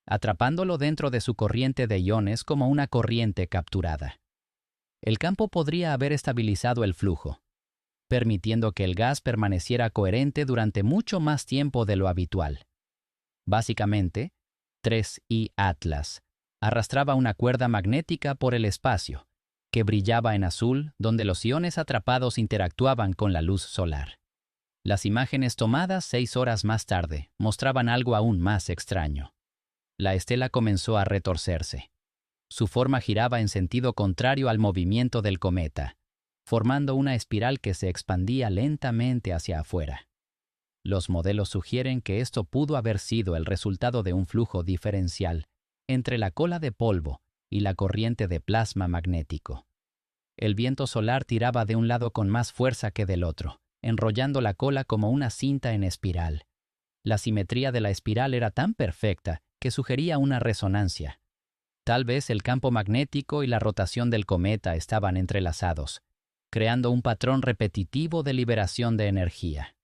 atrapándolo dentro de su corriente de iones como una corriente capturada. El campo podría haber estabilizado el flujo, permitiendo que el gas permaneciera coherente durante mucho más tiempo de lo habitual. Básicamente, TRES y Atlas arrastraba una cuerda magnética por el espacio, que brillaba en azul donde los iones atrapados interactuaban con la luz solar. Las imágenes tomadas 6 horas más tarde mostraban algo aún más extraño. La estela comenzó a retorcerse. Su forma giraba en sentido contrario al movimiento del cometa, formando una espiral que se expandía lentamente hacia afuera. Los modelos sugieren que esto pudo haber sido el resultado de un flujo diferencial entre la cola de polvo y la corriente de plasma magnético. El viento solar tiraba de un lado con más fuerza que del otro, enrollando la cola como una cinta en espiral. La simetría de la espiral era tan perfecta que sugería una resonancia. Tal vez el campo magnético y la rotación del cometa estaban entrelazados, creando un patrón repetitivo de liberación de energía.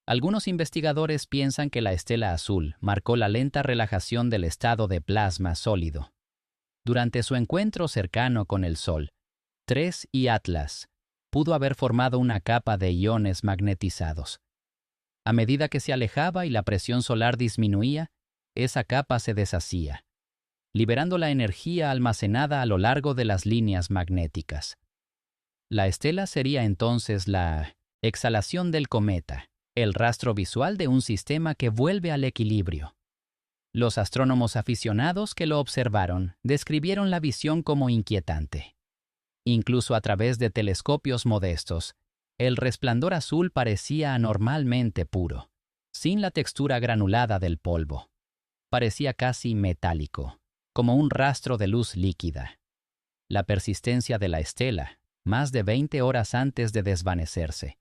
Algunos investigadores piensan que la estela azul marcó la lenta relajación del estado de plasma sólido. Durante su encuentro cercano con el Sol, 3 y Atlas pudo haber formado una capa de iones magnetizados. A medida que se alejaba y la presión solar disminuía, esa capa se deshacía, liberando la energía almacenada a lo largo de las líneas magnéticas. La estela sería entonces la exhalación del cometa, el rastro visual de un sistema que vuelve al equilibrio. Los astrónomos aficionados que lo observaron describieron la visión como inquietante. Incluso a través de telescopios modestos, el resplandor azul parecía anormalmente puro, sin la textura granulada del polvo. Parecía casi metálico, como un rastro de luz líquida. La persistencia de la estela, más de 20 horas antes de desvanecerse,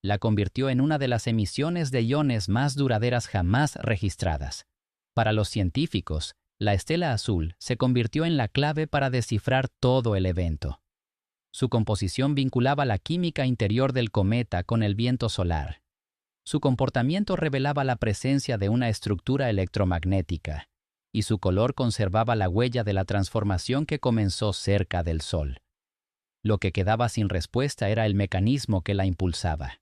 la convirtió en una de las emisiones de iones más duraderas jamás registradas. Para los científicos, la estela azul se convirtió en la clave para descifrar todo el evento. Su composición vinculaba la química interior del cometa con el viento solar. Su comportamiento revelaba la presencia de una estructura electromagnética, y su color conservaba la huella de la transformación que comenzó cerca del Sol. Lo que quedaba sin respuesta era el mecanismo que la impulsaba.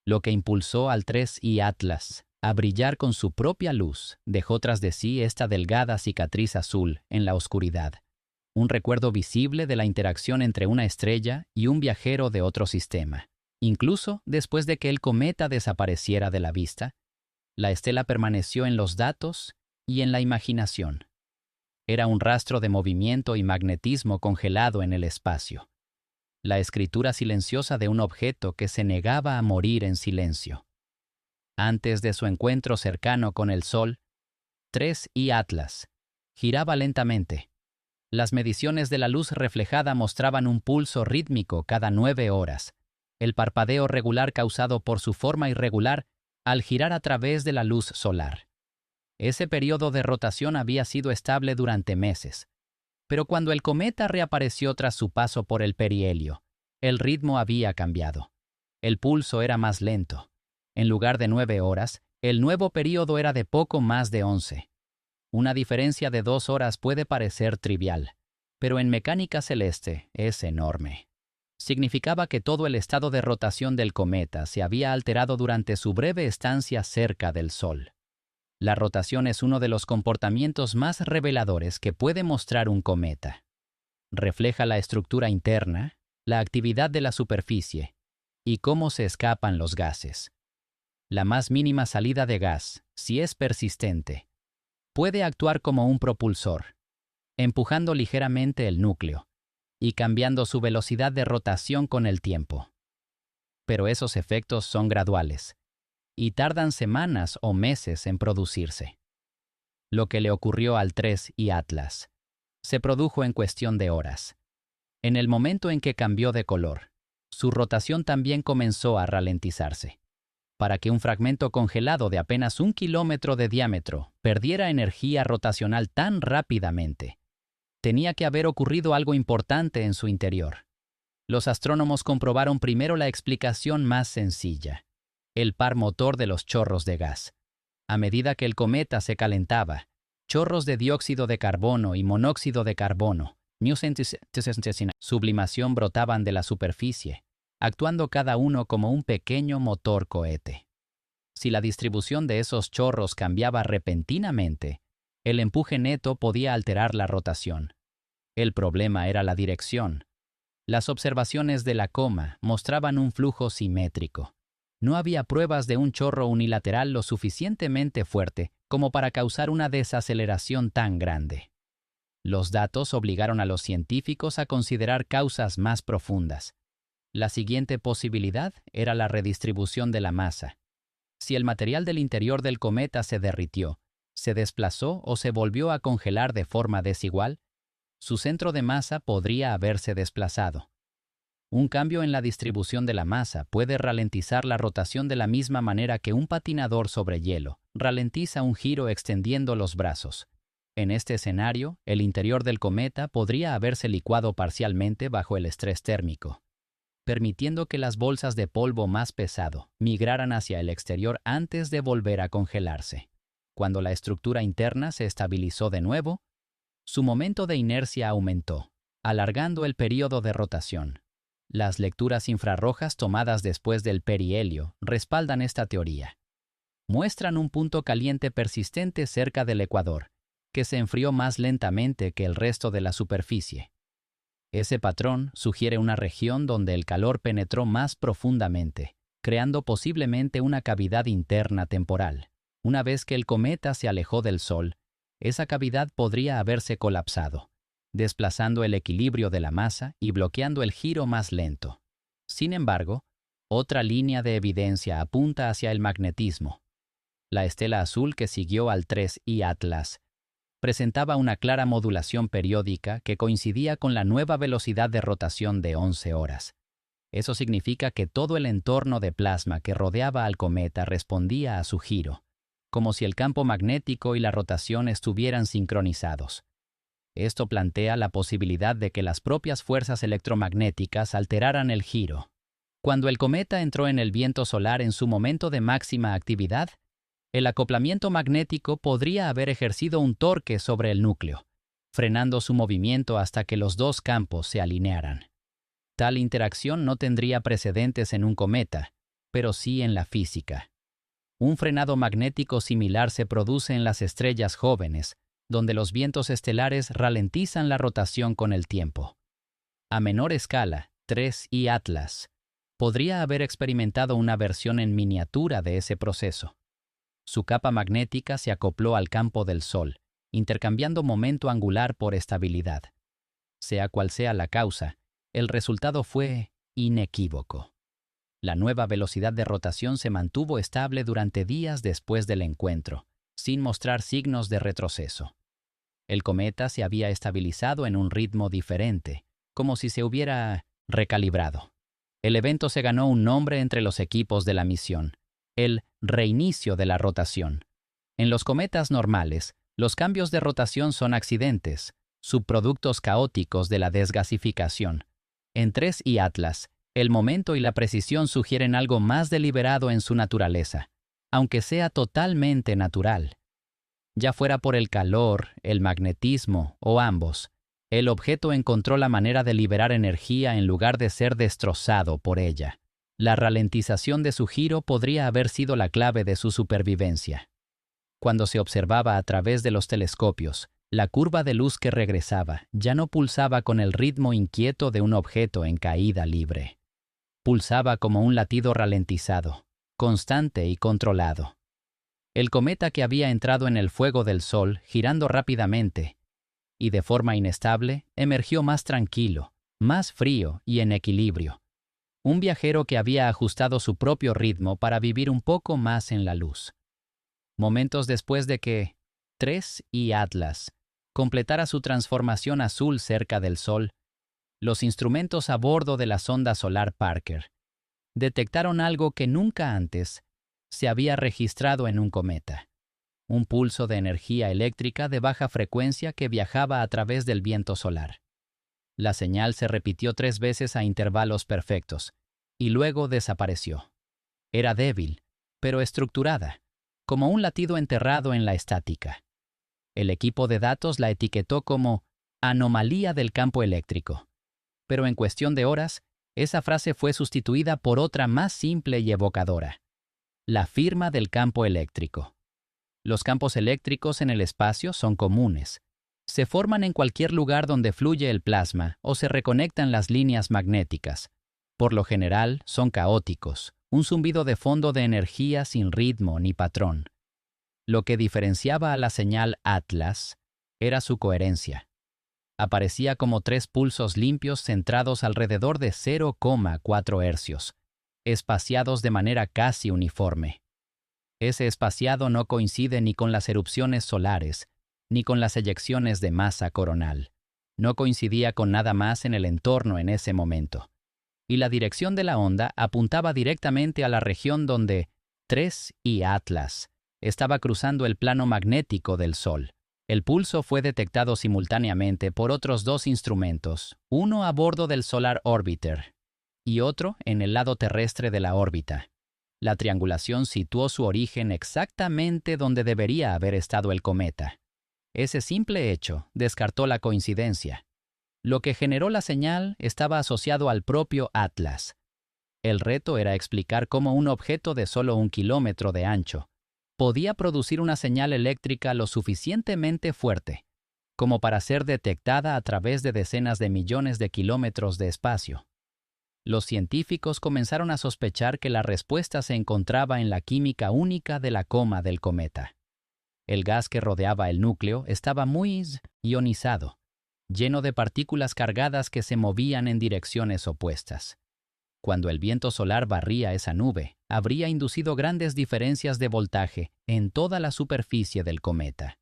Lo que impulsó al 3I Atlas a brillar con su propia luz dejó tras de sí esta delgada cicatriz azul en la oscuridad, un recuerdo visible de la interacción entre una estrella y un viajero de otro sistema. Incluso después de que el cometa desapareciera de la vista, la estela permaneció en los datos y en la imaginación. Era un rastro de movimiento y magnetismo congelado en el espacio. La escritura silenciosa de un objeto que se negaba a morir en silencio. Antes de su encuentro cercano con el Sol, 3I Atlas giraba lentamente. Las mediciones de la luz reflejada mostraban un pulso rítmico cada 9 horas, el parpadeo regular causado por su forma irregular al girar a través de la luz solar. Ese periodo de rotación había sido estable durante meses. Pero cuando el cometa reapareció tras su paso por el perihelio, el ritmo había cambiado. El pulso era más lento. En lugar de 9 horas, el nuevo período era de poco más de 11. Una diferencia de 2 horas puede parecer trivial, pero en mecánica celeste es enorme. Significaba que todo el estado de rotación del cometa se había alterado durante su breve estancia cerca del Sol. La rotación es uno de los comportamientos más reveladores que puede mostrar un cometa. Refleja la estructura interna, la actividad de la superficie y cómo se escapan los gases. La más mínima salida de gas, si es persistente, puede actuar como un propulsor, empujando ligeramente el núcleo y cambiando su velocidad de rotación con el tiempo. Pero esos efectos son graduales y tardan semanas o meses en producirse. Lo que le ocurrió al 3I Atlas se produjo en cuestión de horas. En el momento en que cambió de color, su rotación también comenzó a ralentizarse. Para que un fragmento congelado de apenas 1 kilómetro de diámetro perdiera energía rotacional tan rápidamente, tenía que haber ocurrido algo importante en su interior. Los astrónomos comprobaron primero la explicación más sencilla: el par motor de los chorros de gas. A medida que el cometa se calentaba, chorros de dióxido de carbono y monóxido de carbono, sublimación, brotaban de la superficie, actuando cada uno como un pequeño motor cohete. Si la distribución de esos chorros cambiaba repentinamente, el empuje neto podía alterar la rotación. El problema era la dirección. Las observaciones de la coma mostraban un flujo simétrico. No había pruebas de un chorro unilateral lo suficientemente fuerte como para causar una desaceleración tan grande. Los datos obligaron a los científicos a considerar causas más profundas. La siguiente posibilidad era la redistribución de la masa. Si el material del interior del cometa se derritió, se desplazó o se volvió a congelar de forma desigual, su centro de masa podría haberse desplazado. Un cambio en la distribución de la masa puede ralentizar la rotación de la misma manera que un patinador sobre hielo ralentiza un giro extendiendo los brazos. En este escenario, el interior del cometa podría haberse licuado parcialmente bajo el estrés térmico, permitiendo que las bolsas de polvo más pesado migraran hacia el exterior antes de volver a congelarse. Cuando la estructura interna se estabilizó de nuevo, su momento de inercia aumentó, alargando el período de rotación. Las lecturas infrarrojas tomadas después del perihelio respaldan esta teoría. Muestran un punto caliente persistente cerca del ecuador, que se enfrió más lentamente que el resto de la superficie. Ese patrón sugiere una región donde el calor penetró más profundamente, creando posiblemente una cavidad interna temporal. Una vez que el cometa se alejó del Sol, esa cavidad podría haberse colapsado, desplazando el equilibrio de la masa y bloqueando el giro más lento. Sin embargo, otra línea de evidencia apunta hacia el magnetismo. La estela azul que siguió al 3I Atlas presentaba una clara modulación periódica que coincidía con la nueva velocidad de rotación de 11 horas. Eso significa que todo el entorno de plasma que rodeaba al cometa respondía a su giro, como si el campo magnético y la rotación estuvieran sincronizados. Esto plantea la posibilidad de que las propias fuerzas electromagnéticas alteraran el giro. Cuando el cometa entró en el viento solar en su momento de máxima actividad, el acoplamiento magnético podría haber ejercido un torque sobre el núcleo, frenando su movimiento hasta que los dos campos se alinearan. Tal interacción no tendría precedentes en un cometa, pero sí en la física. Un frenado magnético similar se produce en las estrellas jóvenes, donde los vientos estelares ralentizan la rotación con el tiempo. A menor escala, 3I Atlas podría haber experimentado una versión en miniatura de ese proceso. Su capa magnética se acopló al campo del Sol, intercambiando momento angular por estabilidad. Sea cual sea la causa, el resultado fue inequívoco. La nueva velocidad de rotación se mantuvo estable durante días después del encuentro, sin mostrar signos de retroceso. El cometa se había estabilizado en un ritmo diferente, como si se hubiera recalibrado. El evento se ganó un nombre entre los equipos de la misión: el reinicio de la rotación. En los cometas normales, los cambios de rotación son accidentes, subproductos caóticos de la desgasificación. En 3I Atlas, el momento y la precisión sugieren algo más deliberado en su naturaleza, aunque sea totalmente natural. Ya fuera por el calor, el magnetismo o ambos, el objeto encontró la manera de liberar energía en lugar de ser destrozado por ella. La ralentización de su giro podría haber sido la clave de su supervivencia. Cuando se observaba a través de los telescopios, la curva de luz que regresaba ya no pulsaba con el ritmo inquieto de un objeto en caída libre. Pulsaba como un latido ralentizado, constante y controlado. El cometa que había entrado en el fuego del Sol, girando rápidamente y de forma inestable, emergió más tranquilo, más frío y en equilibrio. Un viajero que había ajustado su propio ritmo para vivir un poco más en la luz. Momentos después de que 3I Atlas completara su transformación azul cerca del Sol, los instrumentos a bordo de la sonda solar Parker detectaron algo que nunca antes se había registrado en un cometa: un pulso de energía eléctrica de baja frecuencia que viajaba a través del viento solar. La señal se repitió 3 veces a intervalos perfectos, y luego desapareció. Era débil, pero estructurada, como un latido enterrado en la estática. El equipo de datos la etiquetó como anomalía del campo eléctrico. Pero en cuestión de horas, esa frase fue sustituida por otra más simple y evocadora: la firma del campo eléctrico. Los campos eléctricos en el espacio son comunes. Se forman en cualquier lugar donde fluye el plasma o se reconectan las líneas magnéticas. Por lo general, son caóticos, un zumbido de fondo de energía sin ritmo ni patrón. Lo que diferenciaba a la señal Atlas era su coherencia. Aparecía como 3 pulsos limpios centrados alrededor de 0,4 hercios, espaciados de manera casi uniforme. Ese espaciado no coincide ni con las erupciones solares, ni con las eyecciones de masa coronal. No coincidía con nada más en el entorno en ese momento. Y la dirección de la onda apuntaba directamente a la región donde 3I Atlas estaba cruzando el plano magnético del Sol. El pulso fue detectado simultáneamente por otros 2 instrumentos, uno a bordo del Solar Orbiter y otro en el lado terrestre de la órbita. La triangulación situó su origen exactamente donde debería haber estado el cometa. Ese simple hecho descartó la coincidencia. Lo que generó la señal estaba asociado al propio Atlas. El reto era explicar cómo un objeto de solo 1 kilómetro de ancho podía producir una señal eléctrica lo suficientemente fuerte como para ser detectada a través de decenas de millones de kilómetros de espacio. Los científicos comenzaron a sospechar que la respuesta se encontraba en la química única de la coma del cometa. El gas que rodeaba el núcleo estaba muy ionizado, lleno de partículas cargadas que se movían en direcciones opuestas. Cuando el viento solar barría esa nube, habría inducido grandes diferencias de voltaje en toda la superficie del cometa.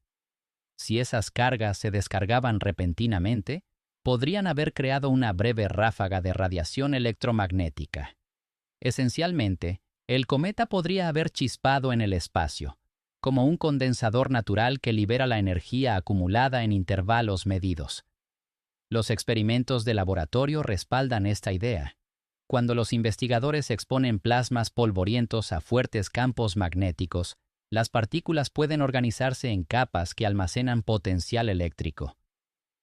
Si esas cargas se descargaban repentinamente, podrían haber creado una breve ráfaga de radiación electromagnética. Esencialmente, el cometa podría haber chispado en el espacio, como un condensador natural que libera la energía acumulada en intervalos medidos. Los experimentos de laboratorio respaldan esta idea. Cuando los investigadores exponen plasmas polvorientos a fuertes campos magnéticos, las partículas pueden organizarse en capas que almacenan potencial eléctrico.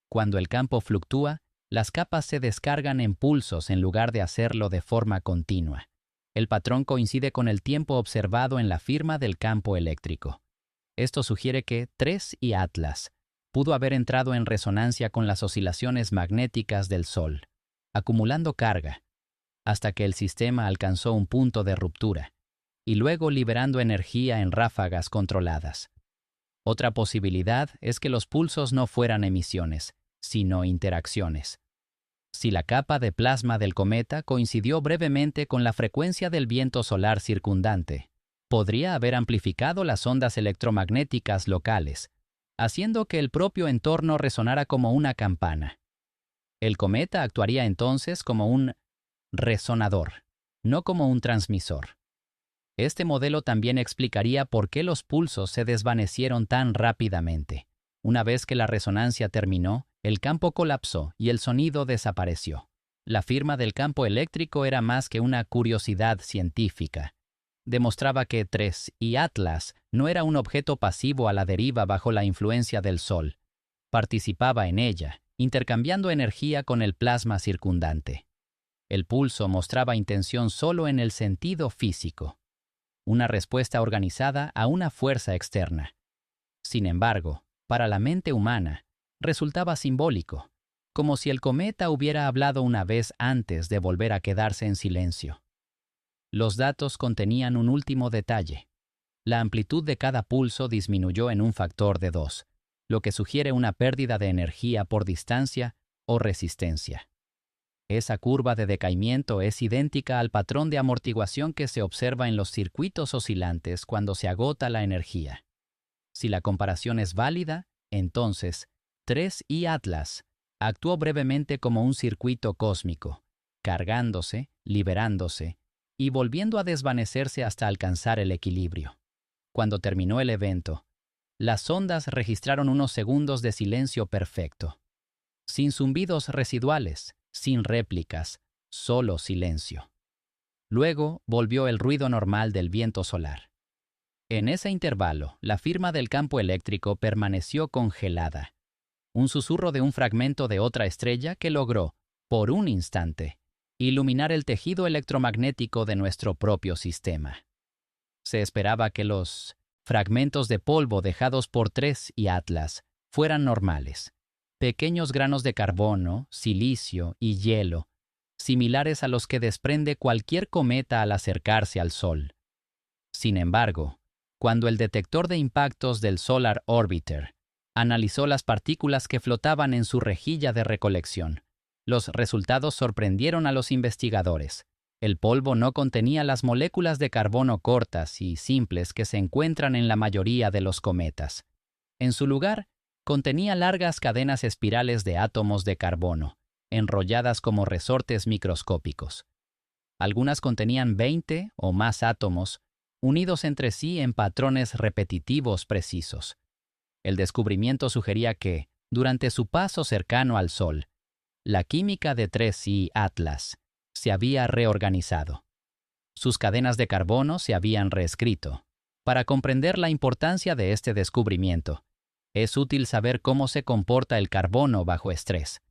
Cuando el campo fluctúa, las capas se descargan en pulsos en lugar de hacerlo de forma continua. El patrón coincide con el tiempo observado en la firma del campo eléctrico. Esto sugiere que 3I Atlas pudo haber entrado en resonancia con las oscilaciones magnéticas del Sol, acumulando carga, hasta que el sistema alcanzó un punto de ruptura, y luego liberando energía en ráfagas controladas. Otra posibilidad es que los pulsos no fueran emisiones, sino interacciones. Si la capa de plasma del cometa coincidió brevemente con la frecuencia del viento solar circundante, podría haber amplificado las ondas electromagnéticas locales, haciendo que el propio entorno resonara como una campana. El cometa actuaría entonces como un resonador, no como un transmisor. Este modelo también explicaría por qué los pulsos se desvanecieron tan rápidamente. Una vez que la resonancia terminó, el campo colapsó y el sonido desapareció. La firma del campo eléctrico era más que una curiosidad científica. Demostraba que 3I Atlas no era un objeto pasivo a la deriva bajo la influencia del Sol. Participaba en ella, intercambiando energía con el plasma circundante. El pulso mostraba intención solo en el sentido físico, una respuesta organizada a una fuerza externa. Sin embargo, para la mente humana, resultaba simbólico, como si el cometa hubiera hablado una vez antes de volver a quedarse en silencio. Los datos contenían un último detalle. La amplitud de cada pulso disminuyó en un factor de 2, lo que sugiere una pérdida de energía por distancia o resistencia. Esa curva de decaimiento es idéntica al patrón de amortiguación que se observa en los circuitos oscilantes cuando se agota la energía. Si la comparación es válida, entonces 3I Atlas actuó brevemente como un circuito cósmico, cargándose, liberándose y volviendo a desvanecerse hasta alcanzar el equilibrio. Cuando terminó el evento, las ondas registraron unos segundos de silencio perfecto, sin zumbidos residuales, sin réplicas, solo silencio. Luego volvió el ruido normal del viento solar. En ese intervalo, la firma del campo eléctrico permaneció congelada. Un susurro de un fragmento de otra estrella que logró, por un instante, iluminar el tejido electromagnético de nuestro propio sistema. Se esperaba que los fragmentos de polvo dejados por 3I Atlas fueran normales. Pequeños granos de carbono, silicio y hielo similares a los que desprende cualquier cometa al acercarse al Sol. Sin embargo, cuando el detector de impactos del Solar Orbiter analizó las partículas que flotaban en su rejilla de recolección, los resultados sorprendieron a los investigadores. El polvo no contenía las moléculas de carbono cortas y simples que se encuentran en la mayoría de los cometas. En su lugar, contenía largas cadenas espirales de átomos de carbono, enrolladas como resortes microscópicos. Algunas contenían 20 o más átomos, unidos entre sí en patrones repetitivos precisos. El descubrimiento sugería que, durante su paso cercano al Sol, la química de 3I Atlas se había reorganizado. Sus cadenas de carbono se habían reescrito. Para comprender la importancia de este descubrimiento, es útil saber cómo se comporta el carbono bajo estrés.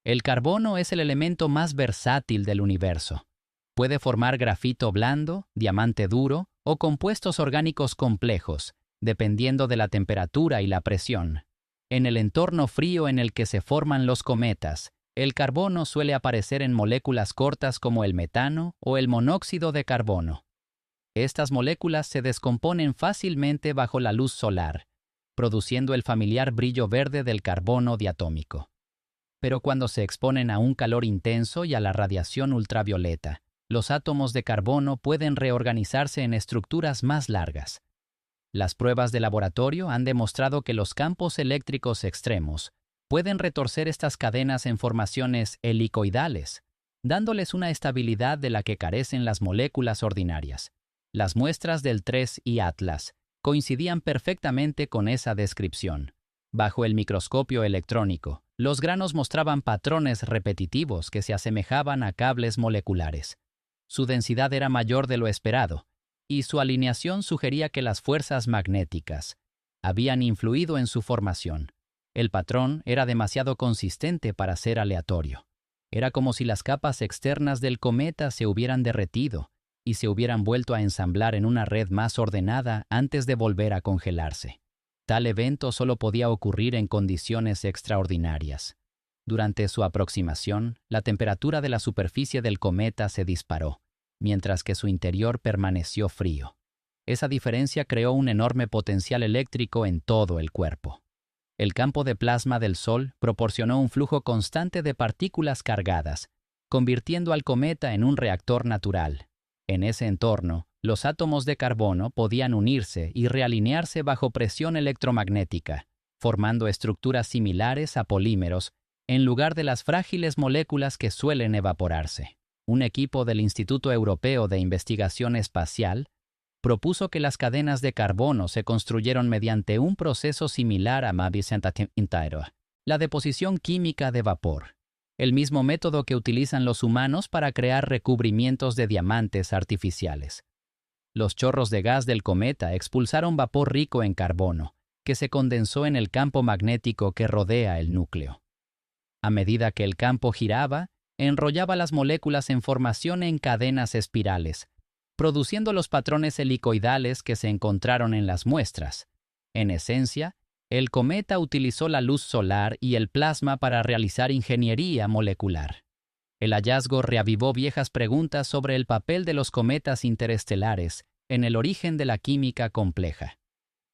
El carbono es el elemento más versátil del universo. Puede formar grafito blando, diamante duro o compuestos orgánicos complejos, dependiendo de la temperatura y la presión. En el entorno frío en el que se forman los cometas, el carbono suele aparecer en moléculas cortas como el metano o el monóxido de carbono. Estas moléculas se descomponen fácilmente bajo la luz solar, produciendo el familiar brillo verde del carbono diatómico. Pero cuando se exponen a un calor intenso y a la radiación ultravioleta, los átomos de carbono pueden reorganizarse en estructuras más largas. Las pruebas de laboratorio han demostrado que los campos eléctricos extremos pueden retorcer estas cadenas en formaciones helicoidales, dándoles una estabilidad de la que carecen las moléculas ordinarias. Las muestras del 3I Atlas coincidían perfectamente con esa descripción. Bajo el microscopio electrónico, los granos mostraban patrones repetitivos que se asemejaban a cables moleculares. Su densidad era mayor de lo esperado, y su alineación sugería que las fuerzas magnéticas habían influido en su formación. El patrón era demasiado consistente para ser aleatorio. Era como si las capas externas del cometa se hubieran derretido y se hubieran vuelto a ensamblar en una red más ordenada antes de volver a congelarse. Tal evento solo podía ocurrir en condiciones extraordinarias. Durante su aproximación, la temperatura de la superficie del cometa se disparó, mientras que su interior permaneció frío. Esa diferencia creó un enorme potencial eléctrico en todo el cuerpo. El campo de plasma del Sol proporcionó un flujo constante de partículas cargadas, convirtiendo al cometa en un reactor natural. En ese entorno, los átomos de carbono podían unirse y realinearse bajo presión electromagnética, formando estructuras similares a polímeros en lugar de las frágiles moléculas que suelen evaporarse. Un equipo del Instituto Europeo de Investigación Espacial propuso que las cadenas de carbono se construyeron mediante un proceso similar a la deposición química de vapor, el mismo método que utilizan los humanos para crear recubrimientos de diamantes artificiales. Los chorros de gas del cometa expulsaron vapor rico en carbono, que se condensó en el campo magnético que rodea el núcleo. A medida que el campo giraba, enrollaba las moléculas en formación en cadenas espirales, produciendo los patrones helicoidales que se encontraron en las muestras. En esencia, el cometa utilizó la luz solar y el plasma para realizar ingeniería molecular. El hallazgo reavivó viejas preguntas sobre el papel de los cometas interestelares en el origen de la química compleja.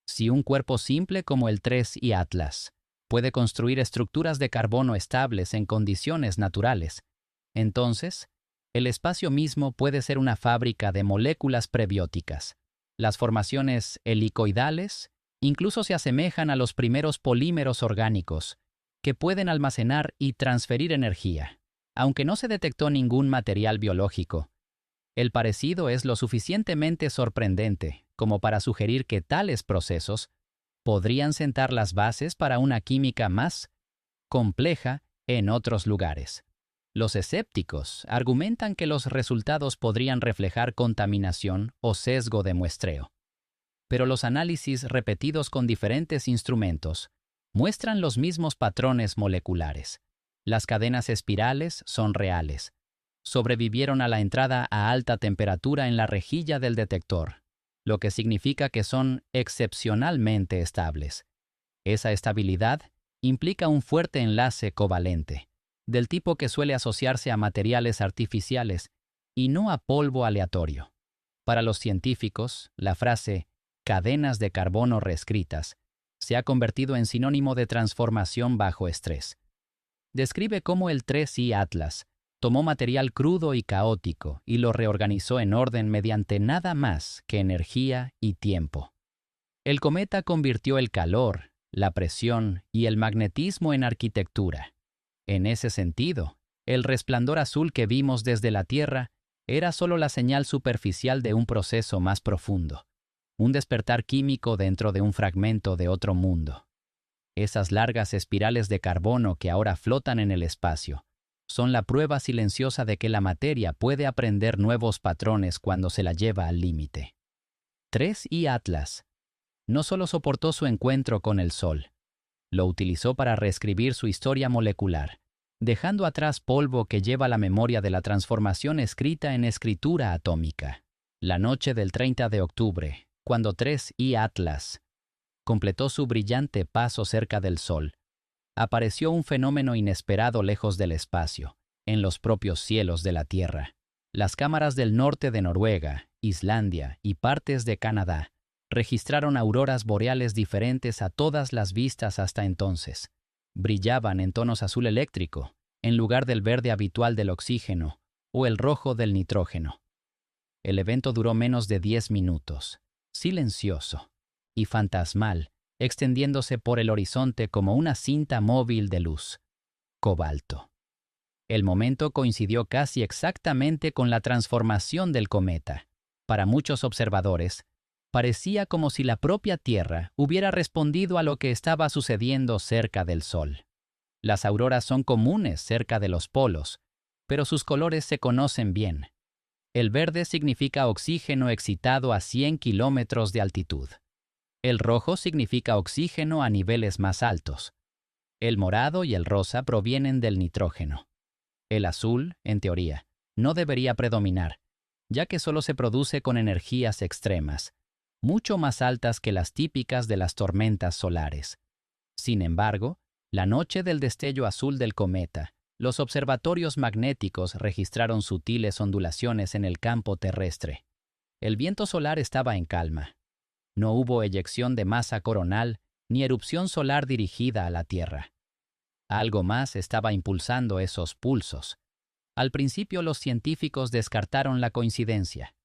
Si un cuerpo simple como el 3I Atlas puede construir estructuras de carbono estables en condiciones naturales, entonces, el espacio mismo puede ser una fábrica de moléculas prebióticas. Las formaciones helicoidales incluso se asemejan a los primeros polímeros orgánicos, que pueden almacenar y transferir energía. Aunque no se detectó ningún material biológico, el parecido es lo suficientemente sorprendente como para sugerir que tales procesos podrían sentar las bases para una química más compleja en otros lugares. Los escépticos argumentan que los resultados podrían reflejar contaminación o sesgo de muestreo. Pero los análisis repetidos con diferentes instrumentos muestran los mismos patrones moleculares. Las cadenas espirales son reales. Sobrevivieron a la entrada a alta temperatura en la rejilla del detector, lo que significa que son excepcionalmente estables. Esa estabilidad implica un fuerte enlace covalente. del tipo que suele asociarse a materiales artificiales y no a polvo aleatorio. Para los científicos, la frase cadenas de carbono reescritas se ha convertido en sinónimo de transformación bajo estrés. Describe cómo el 3I Atlas tomó material crudo y caótico y lo reorganizó en orden mediante nada más que energía y tiempo. El cometa convirtió el calor, la presión y el magnetismo en arquitectura. En ese sentido, el resplandor azul que vimos desde la Tierra era solo la señal superficial de un proceso más profundo, un despertar químico dentro de un fragmento de otro mundo. Esas largas espirales de carbono que ahora flotan en el espacio son la prueba silenciosa de que la materia puede aprender nuevos patrones cuando se la lleva al límite. 3I Atlas no solo soportó su encuentro con el Sol, lo utilizó para reescribir su historia molecular, dejando atrás polvo que lleva la memoria de la transformación escrita en escritura atómica. La noche del 30 de octubre, cuando 3I Atlas completó su brillante paso cerca del Sol, apareció un fenómeno inesperado lejos del espacio, en los propios cielos de la Tierra. Las cámaras del norte de Noruega, Islandia y partes de Canadá registraron auroras boreales diferentes a todas las vistas hasta entonces. Brillaban en tonos azul eléctrico, en lugar del verde habitual del oxígeno o el rojo del nitrógeno. El evento duró menos de 10 minutos, silencioso y fantasmal, extendiéndose por el horizonte como una cinta móvil de luz. Cobalto. El momento coincidió casi exactamente con la transformación del cometa. Para muchos observadores, parecía como si la propia Tierra hubiera respondido a lo que estaba sucediendo cerca del Sol. Las auroras son comunes cerca de los polos, pero sus colores se conocen bien. El verde significa oxígeno excitado a 100 kilómetros de altitud. El rojo significa oxígeno a niveles más altos. El morado y el rosa provienen del nitrógeno. El azul, en teoría, no debería predominar, ya que solo se produce con energías extremas, mucho más altas que las típicas de las tormentas solares. Sin embargo, la noche del destello azul del cometa, los observatorios magnéticos registraron sutiles ondulaciones en el campo terrestre. El viento solar estaba en calma. No hubo eyección de masa coronal ni erupción solar dirigida a la Tierra. Algo más estaba impulsando esos pulsos. Al principio los científicos descartaron la coincidencia.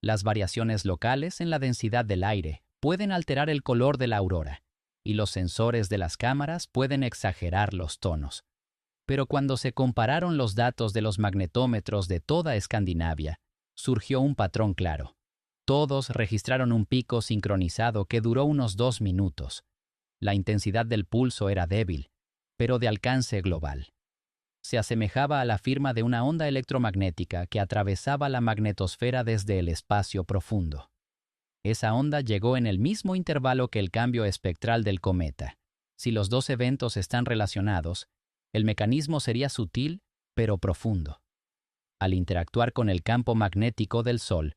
Las variaciones locales en la densidad del aire pueden alterar el color de la aurora, y los sensores de las cámaras pueden exagerar los tonos. Pero cuando se compararon los datos de los magnetómetros de toda Escandinavia, surgió un patrón claro. Todos registraron un pico sincronizado que duró unos 2 minutos. La intensidad del pulso era débil, pero de alcance global. Se asemejaba a la firma de una onda electromagnética que atravesaba la magnetosfera desde el espacio profundo. Esa onda llegó en el mismo intervalo que el cambio espectral del cometa. Si los dos eventos están relacionados, el mecanismo sería sutil, pero profundo. Al interactuar con el campo magnético del Sol,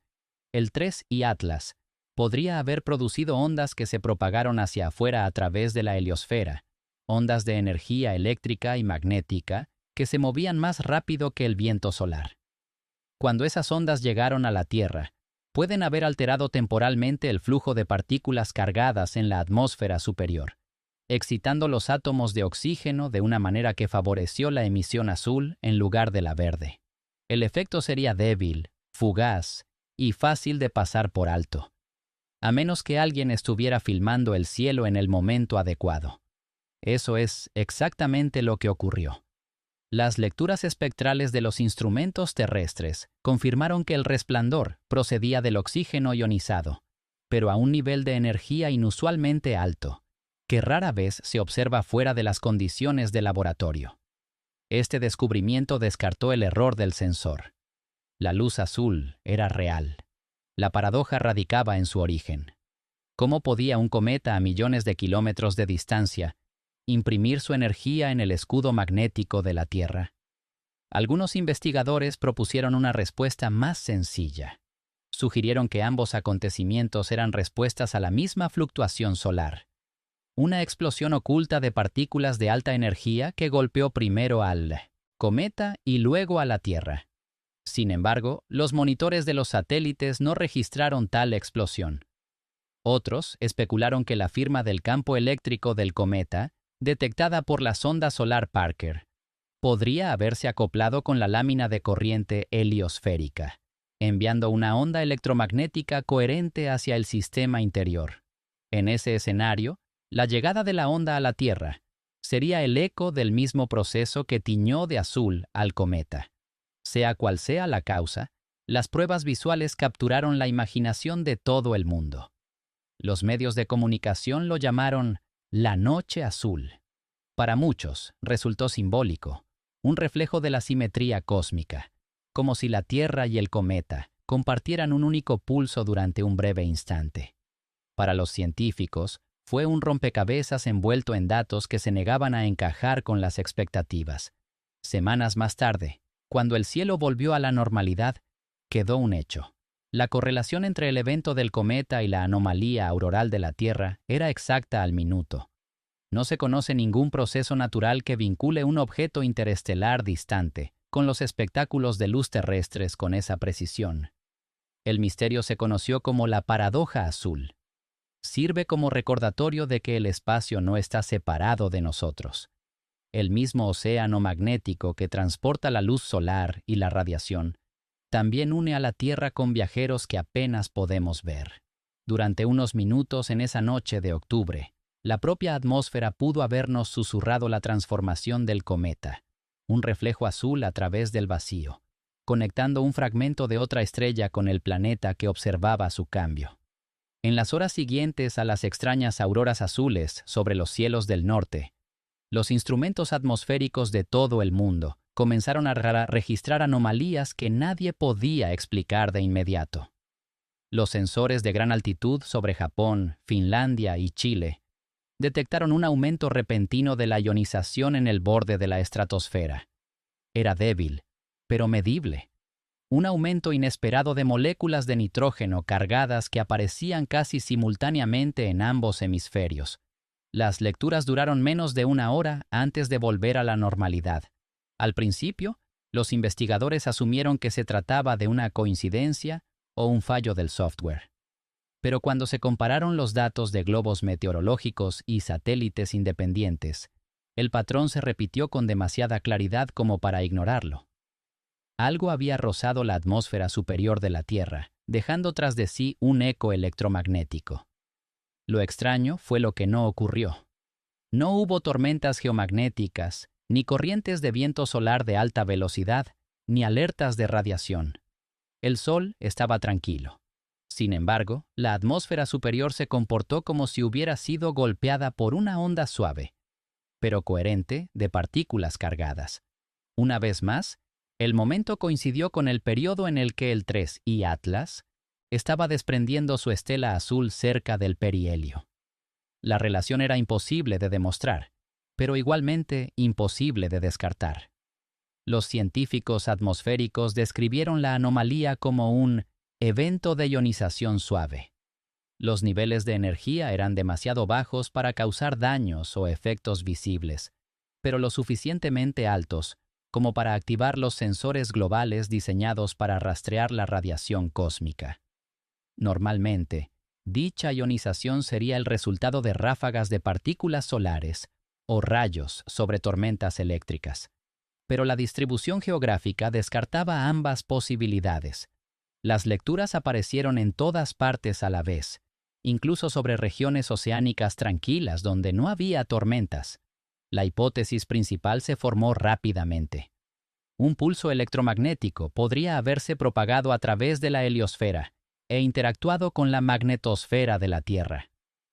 el 3I Atlas podría haber producido ondas que se propagaron hacia afuera a través de la heliosfera, ondas de energía eléctrica y magnética que se movían más rápido que el viento solar. Cuando esas ondas llegaron a la Tierra, pueden haber alterado temporalmente el flujo de partículas cargadas en la atmósfera superior, excitando los átomos de oxígeno de una manera que favoreció la emisión azul en lugar de la verde. El efecto sería débil, fugaz y fácil de pasar por alto, a menos que alguien estuviera filmando el cielo en el momento adecuado. Eso es exactamente lo que ocurrió. Las lecturas espectrales de los instrumentos terrestres confirmaron que el resplandor procedía del oxígeno ionizado, pero a un nivel de energía inusualmente alto, que rara vez se observa fuera de las condiciones de laboratorio. Este descubrimiento descartó el error del sensor. La luz azul era real. La paradoja radicaba en su origen. ¿Cómo podía un cometa a millones de kilómetros de distancia imprimir su energía en el escudo magnético de la Tierra? Algunos investigadores propusieron una respuesta más sencilla. Sugirieron que ambos acontecimientos eran respuestas a la misma fluctuación solar. Una explosión oculta de partículas de alta energía que golpeó primero al cometa y luego a la Tierra. Sin embargo, los monitores de los satélites no registraron tal explosión. Otros especularon que la firma del campo eléctrico del cometa, detectada por la sonda solar Parker, podría haberse acoplado con la lámina de corriente heliosférica, enviando una onda electromagnética coherente hacia el sistema interior. En ese escenario, la llegada de la onda a la Tierra sería el eco del mismo proceso que tiñó de azul al cometa. Sea cual sea la causa, las pruebas visuales capturaron la imaginación de todo el mundo. Los medios de comunicación lo llamaron la Noche Azul. Para muchos, resultó simbólico, un reflejo de la simetría cósmica, como si la Tierra y el cometa compartieran un único pulso durante un breve instante. Para los científicos, fue un rompecabezas envuelto en datos que se negaban a encajar con las expectativas. Semanas más tarde, cuando el cielo volvió a la normalidad, quedó un hecho. La correlación entre el evento del cometa y la anomalía auroral de la Tierra era exacta al minuto. No se conoce ningún proceso natural que vincule un objeto interestelar distante con los espectáculos de luz terrestres con esa precisión. El misterio se conoció como la paradoja azul. Sirve como recordatorio de que el espacio no está separado de nosotros. El mismo océano magnético que transporta la luz solar y la radiación también une a la Tierra con viajeros que apenas podemos ver. Durante unos minutos en esa noche de octubre, la propia atmósfera pudo habernos susurrado la transformación del cometa, un reflejo azul a través del vacío, conectando un fragmento de otra estrella con el planeta que observaba su cambio. En las horas siguientes a las extrañas auroras azules sobre los cielos del norte, los instrumentos atmosféricos de todo el mundo comenzaron a registrar anomalías que nadie podía explicar de inmediato. Los sensores de gran altitud sobre Japón, Finlandia y Chile detectaron un aumento repentino de la ionización en el borde de la estratosfera. Era débil, pero medible. Un aumento inesperado de moléculas de nitrógeno cargadas que aparecían casi simultáneamente en ambos hemisferios. Las lecturas duraron menos de una hora antes de volver a la normalidad. Al principio, los investigadores asumieron que se trataba de una coincidencia o un fallo del software. Pero cuando se compararon los datos de globos meteorológicos y satélites independientes, el patrón se repitió con demasiada claridad como para ignorarlo. Algo había rozado la atmósfera superior de la Tierra, dejando tras de sí un eco electromagnético. Lo extraño fue lo que no ocurrió. No hubo tormentas geomagnéticas, ni corrientes de viento solar de alta velocidad, ni alertas de radiación. El Sol estaba tranquilo. Sin embargo, la atmósfera superior se comportó como si hubiera sido golpeada por una onda suave, pero coherente, de partículas cargadas. Una vez más, el momento coincidió con el periodo en el que el 3I Atlas estaba desprendiendo su estela azul cerca del perihelio. La relación era imposible de demostrar, pero igualmente imposible de descartar. Los científicos atmosféricos describieron la anomalía como un evento de ionización suave. Los niveles de energía eran demasiado bajos para causar daños o efectos visibles, pero lo suficientemente altos como para activar los sensores globales diseñados para rastrear la radiación cósmica. Normalmente, dicha ionización sería el resultado de ráfagas de partículas solares o rayos sobre tormentas eléctricas. Pero la distribución geográfica descartaba ambas posibilidades. Las lecturas aparecieron en todas partes a la vez, incluso sobre regiones oceánicas tranquilas donde no había tormentas. La hipótesis principal se formó rápidamente. Un pulso electromagnético podría haberse propagado a través de la heliosfera e interactuado con la magnetosfera de la Tierra.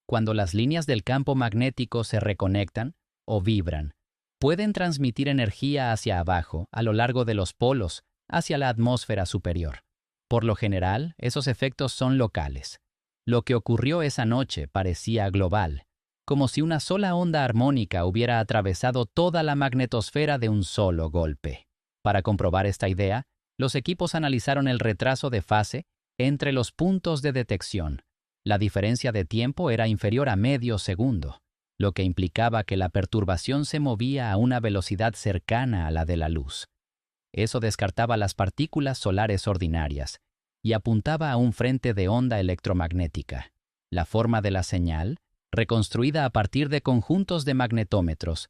Cuando las líneas del campo magnético se reconectan o vibran, pueden transmitir energía hacia abajo, a lo largo de los polos, hacia la atmósfera superior. Por lo general, esos efectos son locales. Lo que ocurrió esa noche parecía global, como si una sola onda armónica hubiera atravesado toda la magnetosfera de un solo golpe. Para comprobar esta idea, los equipos analizaron el retraso de fase entre los puntos de detección. La diferencia de tiempo era inferior a medio segundo. lo que implicaba que la perturbación se movía a una velocidad cercana a la de la luz. Eso descartaba las partículas solares ordinarias y apuntaba a un frente de onda electromagnética. La forma de la señal, reconstruida a partir de conjuntos de magnetómetros,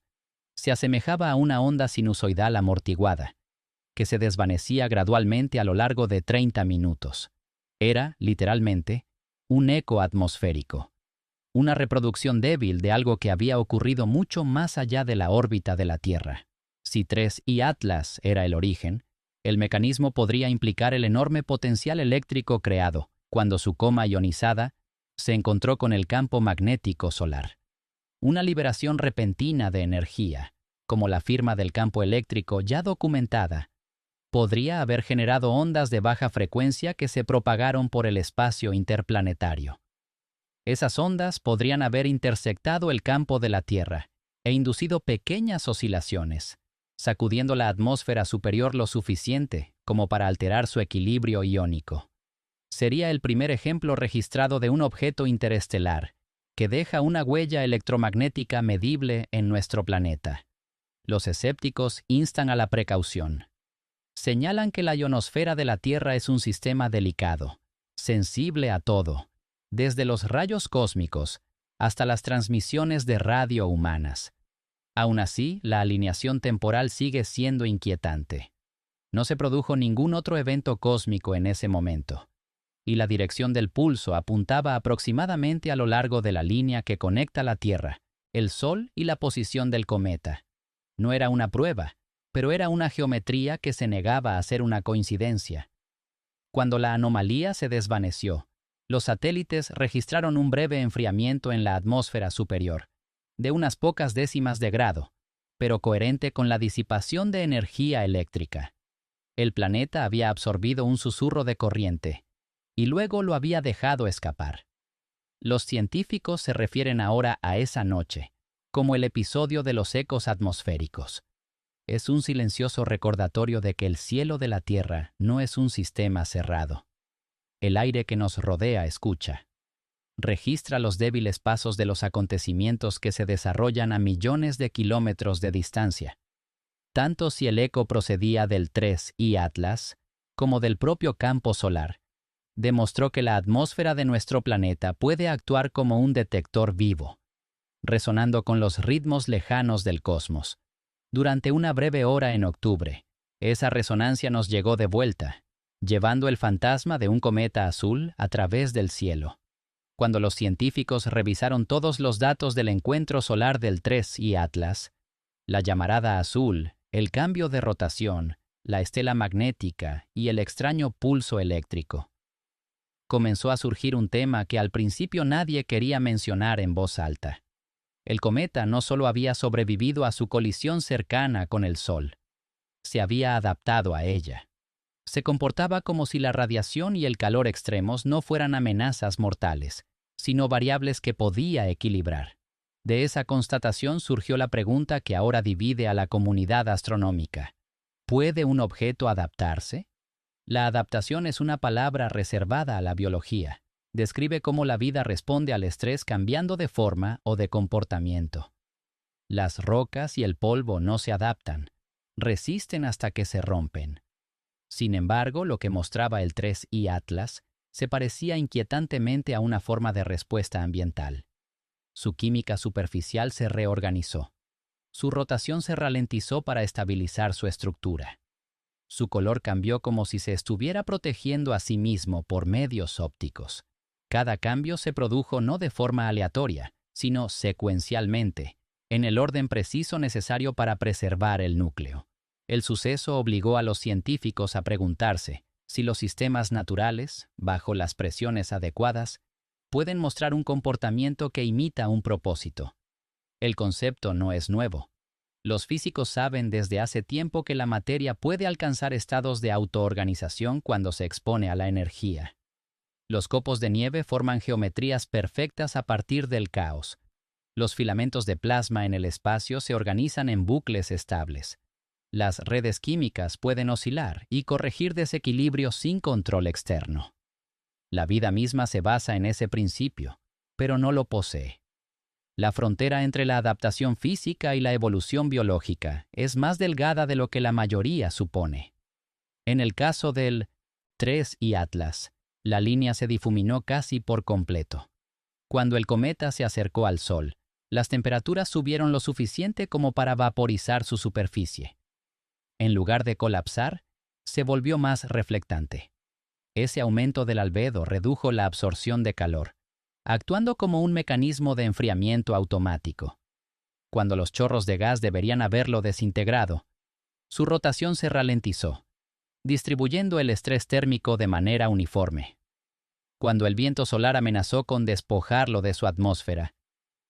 se asemejaba a una onda sinusoidal amortiguada, que se desvanecía gradualmente a lo largo de 30 minutos. Era, literalmente, un eco atmosférico, una reproducción débil de algo que había ocurrido mucho más allá de la órbita de la Tierra. Si 3I Atlas era el origen, el mecanismo podría implicar el enorme potencial eléctrico creado cuando su coma ionizada se encontró con el campo magnético solar. Una liberación repentina de energía, como la firma del campo eléctrico ya documentada, podría haber generado ondas de baja frecuencia que se propagaron por el espacio interplanetario. Esas ondas podrían haber intersectado el campo de la Tierra e inducido pequeñas oscilaciones, sacudiendo la atmósfera superior lo suficiente como para alterar su equilibrio iónico. Sería el primer ejemplo registrado de un objeto interestelar que deja una huella electromagnética medible en nuestro planeta. Los escépticos instan a la precaución. Señalan que la ionosfera de la Tierra es un sistema delicado, sensible a todo, desde los rayos cósmicos hasta las transmisiones de radio humanas. Aún así, la alineación temporal sigue siendo inquietante. No se produjo ningún otro evento cósmico en ese momento, y la dirección del pulso apuntaba aproximadamente a lo largo de la línea que conecta la Tierra, el Sol y la posición del cometa. No era una prueba, pero era una geometría que se negaba a ser una coincidencia. Cuando la anomalía se desvaneció, los satélites registraron un breve enfriamiento en la atmósfera superior, de unas pocas décimas de grado, pero coherente con la disipación de energía eléctrica. El planeta había absorbido un susurro de corriente, y luego lo había dejado escapar. Los científicos se refieren ahora a esa noche como el episodio de los ecos atmosféricos. Es un silencioso recordatorio de que el cielo de la Tierra no es un sistema cerrado. El aire que nos rodea escucha. Registra los débiles pasos de los acontecimientos que se desarrollan a millones de kilómetros de distancia. Tanto si el eco procedía del 3I Atlas como del propio campo solar, demostró que la atmósfera de nuestro planeta puede actuar como un detector vivo, resonando con los ritmos lejanos del cosmos. Durante una breve hora en octubre, esa resonancia nos llegó de vuelta, llevando el fantasma de un cometa azul a través del cielo. Cuando los científicos revisaron todos los datos del encuentro solar del 3I Atlas, la llamarada azul, el cambio de rotación, la estela magnética y el extraño pulso eléctrico, comenzó a surgir un tema que al principio nadie quería mencionar en voz alta. El cometa no solo había sobrevivido a su colisión cercana con el Sol, se había adaptado a ella. Se comportaba como si la radiación y el calor extremos no fueran amenazas mortales, sino variables que podía equilibrar. De esa constatación surgió la pregunta que ahora divide a la comunidad astronómica. ¿Puede un objeto adaptarse? La adaptación es una palabra reservada a la biología. Describe cómo la vida responde al estrés cambiando de forma o de comportamiento. Las rocas y el polvo no se adaptan, resisten hasta que se rompen. Sin embargo, lo que mostraba el 3I Atlas se parecía inquietantemente a una forma de respuesta ambiental. Su química superficial se reorganizó. Su rotación se ralentizó para estabilizar su estructura. Su color cambió como si se estuviera protegiendo a sí mismo por medios ópticos. Cada cambio se produjo no de forma aleatoria, sino secuencialmente, en el orden preciso necesario para preservar el núcleo. El suceso obligó a los científicos a preguntarse si los sistemas naturales, bajo las presiones adecuadas, pueden mostrar un comportamiento que imita un propósito. El concepto no es nuevo. Los físicos saben desde hace tiempo que la materia puede alcanzar estados de autoorganización cuando se expone a la energía. Los copos de nieve forman geometrías perfectas a partir del caos. Los filamentos de plasma en el espacio se organizan en bucles estables. Las redes químicas pueden oscilar y corregir desequilibrios sin control externo. La vida misma se basa en ese principio, pero no lo posee. La frontera entre la adaptación física y la evolución biológica es más delgada de lo que la mayoría supone. En el caso del 3 y Atlas, la línea se difuminó casi por completo. Cuando el cometa se acercó al Sol, las temperaturas subieron lo suficiente como para vaporizar su superficie. En lugar de colapsar, se volvió más reflectante. Ese aumento del albedo redujo la absorción de calor, actuando como un mecanismo de enfriamiento automático. Cuando los chorros de gas deberían haberlo desintegrado, su rotación se ralentizó, distribuyendo el estrés térmico de manera uniforme. Cuando el viento solar amenazó con despojarlo de su atmósfera,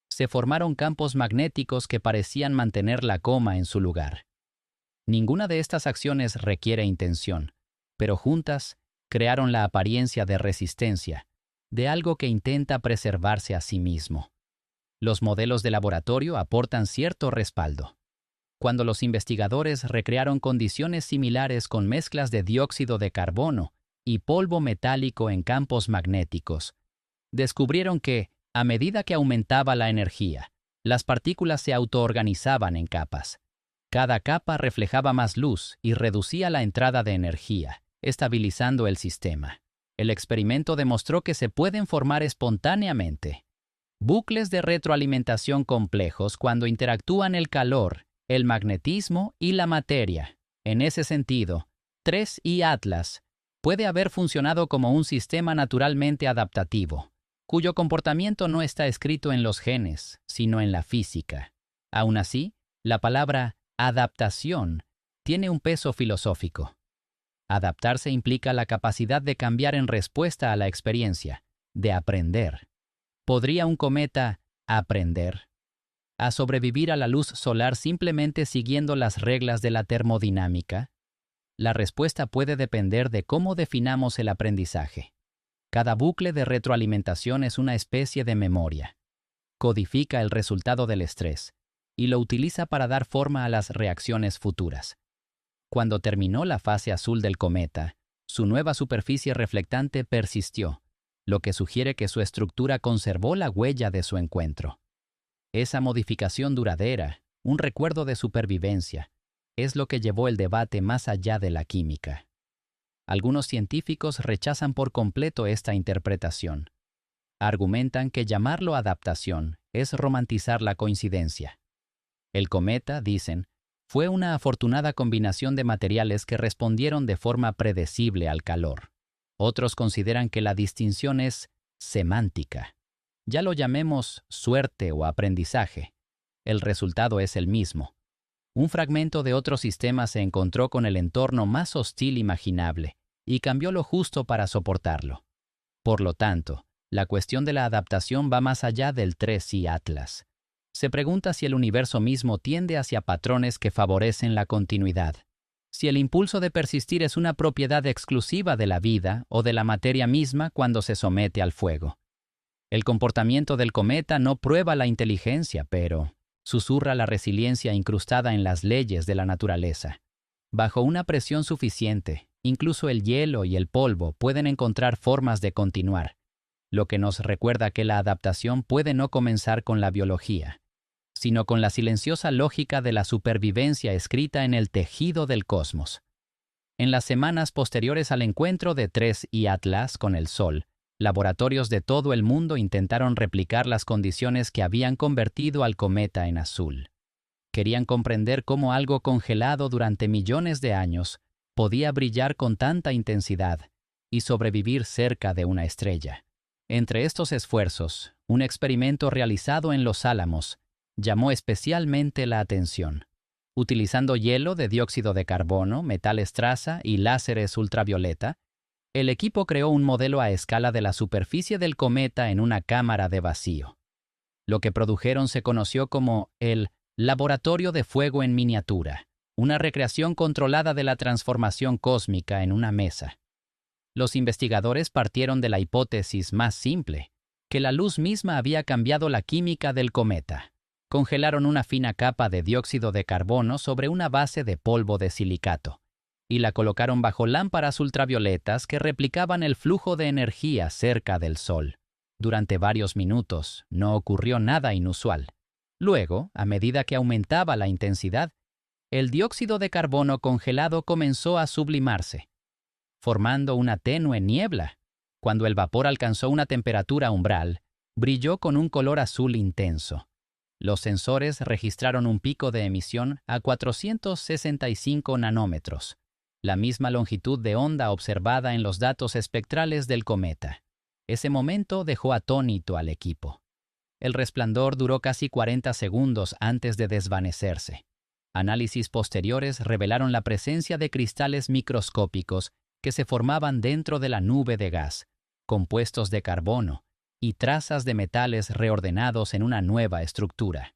se formaron campos magnéticos que parecían mantener la coma en su lugar. Ninguna de estas acciones requiere intención, pero juntas crearon la apariencia de resistencia, de algo que intenta preservarse a sí mismo. Los modelos de laboratorio aportan cierto respaldo. Cuando los investigadores recrearon condiciones similares con mezclas de dióxido de carbono y polvo metálico en campos magnéticos, descubrieron que, a medida que aumentaba la energía, las partículas se autoorganizaban en capas. Cada capa reflejaba más luz y reducía la entrada de energía, estabilizando el sistema. El experimento demostró que se pueden formar espontáneamente bucles de retroalimentación complejos cuando interactúan el calor, el magnetismo y la materia. En ese sentido, 3 y Atlas puede haber funcionado como un sistema naturalmente adaptativo, cuyo comportamiento no está escrito en los genes, sino en la física. Aún así, la palabra adaptación tiene un peso filosófico. Adaptarse implica la capacidad de cambiar en respuesta a la experiencia, de aprender. ¿Podría un cometa aprender a sobrevivir a la luz solar simplemente siguiendo las reglas de la termodinámica? La respuesta puede depender de cómo definamos el aprendizaje. Cada bucle de retroalimentación es una especie de memoria. Codifica el resultado del estrés y lo utiliza para dar forma a las reacciones futuras. Cuando terminó la fase azul del cometa, su nueva superficie reflectante persistió, lo que sugiere que su estructura conservó la huella de su encuentro. Esa modificación duradera, un recuerdo de supervivencia, es lo que llevó el debate más allá de la química. Algunos científicos rechazan por completo esta interpretación. Argumentan que llamarlo adaptación es romantizar la coincidencia. El cometa, dicen, fue una afortunada combinación de materiales que respondieron de forma predecible al calor. Otros consideran que la distinción es semántica. Ya lo llamemos suerte o aprendizaje. El resultado es el mismo. Un fragmento de otro sistema se encontró con el entorno más hostil imaginable y cambió lo justo para soportarlo. Por lo tanto, la cuestión de la adaptación va más allá del 3 y Atlas. Se pregunta si el universo mismo tiende hacia patrones que favorecen la continuidad. Si el impulso de persistir es una propiedad exclusiva de la vida o de la materia misma cuando se somete al fuego. El comportamiento del cometa no prueba la inteligencia, pero susurra la resiliencia incrustada en las leyes de la naturaleza. Bajo una presión suficiente, incluso el hielo y el polvo pueden encontrar formas de continuar, lo que nos recuerda que la adaptación puede no comenzar con la biología, sino con la silenciosa lógica de la supervivencia escrita en el tejido del cosmos. En las semanas posteriores al encuentro de 3 y Atlas con el Sol, laboratorios de todo el mundo intentaron replicar las condiciones que habían convertido al cometa en azul. Querían comprender cómo algo congelado durante millones de años podía brillar con tanta intensidad y sobrevivir cerca de una estrella. Entre estos esfuerzos, un experimento realizado en Los Álamos llamó especialmente la atención. Utilizando hielo de dióxido de carbono, metales traza y láseres ultravioleta, el equipo creó un modelo a escala de la superficie del cometa en una cámara de vacío. Lo que produjeron se conoció como el Laboratorio de Fuego en Miniatura, una recreación controlada de la transformación cósmica en una mesa. Los investigadores partieron de la hipótesis más simple, que la luz misma había cambiado la química del cometa. Congelaron una fina capa de dióxido de carbono sobre una base de polvo de silicato y la colocaron bajo lámparas ultravioletas que replicaban el flujo de energía cerca del Sol. Durante varios minutos no ocurrió nada inusual. Luego, a medida que aumentaba la intensidad, el dióxido de carbono congelado comenzó a sublimarse, formando una tenue niebla. Cuando el vapor alcanzó una temperatura umbral, brilló con un color azul intenso. Los sensores registraron un pico de emisión a 465 nanómetros, la misma longitud de onda observada en los datos espectrales del cometa. Ese momento dejó atónito al equipo. El resplandor duró casi 40 segundos antes de desvanecerse. Análisis posteriores revelaron la presencia de cristales microscópicos que se formaban dentro de la nube de gas, compuestos de carbono y trazas de metales reordenados en una nueva estructura.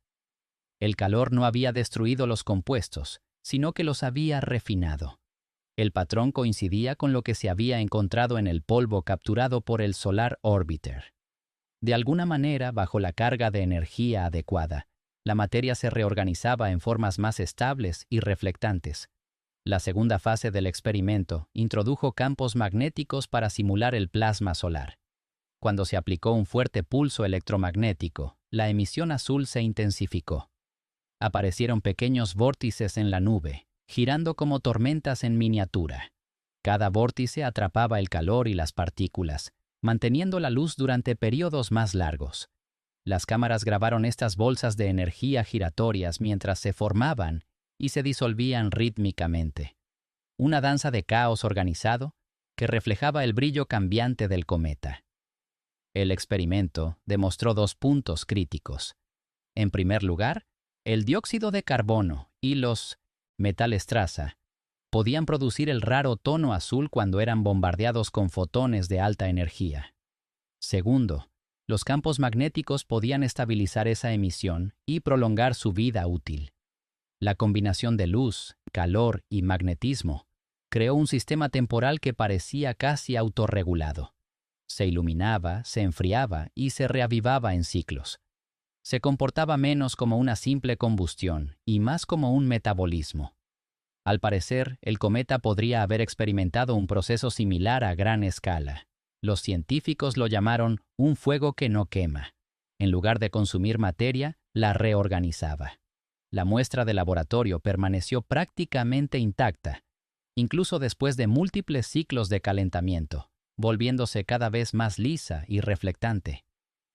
El calor no había destruido los compuestos, sino que los había refinado. El patrón coincidía con lo que se había encontrado en el polvo capturado por el Solar Orbiter. De alguna manera, bajo la carga de energía adecuada, la materia se reorganizaba en formas más estables y reflectantes. La segunda fase del experimento introdujo campos magnéticos para simular el plasma solar. Cuando se aplicó un fuerte pulso electromagnético, la emisión azul se intensificó. Aparecieron pequeños vórtices en la nube, girando como tormentas en miniatura. Cada vórtice atrapaba el calor y las partículas, manteniendo la luz durante periodos más largos. Las cámaras grabaron estas bolsas de energía giratorias mientras se formaban y se disolvían rítmicamente. Una danza de caos organizado que reflejaba el brillo cambiante del cometa. El experimento demostró 2 puntos críticos. En primer lugar, el dióxido de carbono y los metales traza podían producir el raro tono azul cuando eran bombardeados con fotones de alta energía. Segundo, los campos magnéticos podían estabilizar esa emisión y prolongar su vida útil. La combinación de luz, calor y magnetismo creó un sistema temporal que parecía casi autorregulado. Se iluminaba, se enfriaba y se reavivaba en ciclos. Se comportaba menos como una simple combustión y más como un metabolismo. Al parecer, el cometa podría haber experimentado un proceso similar a gran escala. Los científicos lo llamaron un fuego que no quema. En lugar de consumir materia, la reorganizaba. La muestra de laboratorio permaneció prácticamente intacta, incluso después de múltiples ciclos de calentamiento, volviéndose cada vez más lisa y reflectante.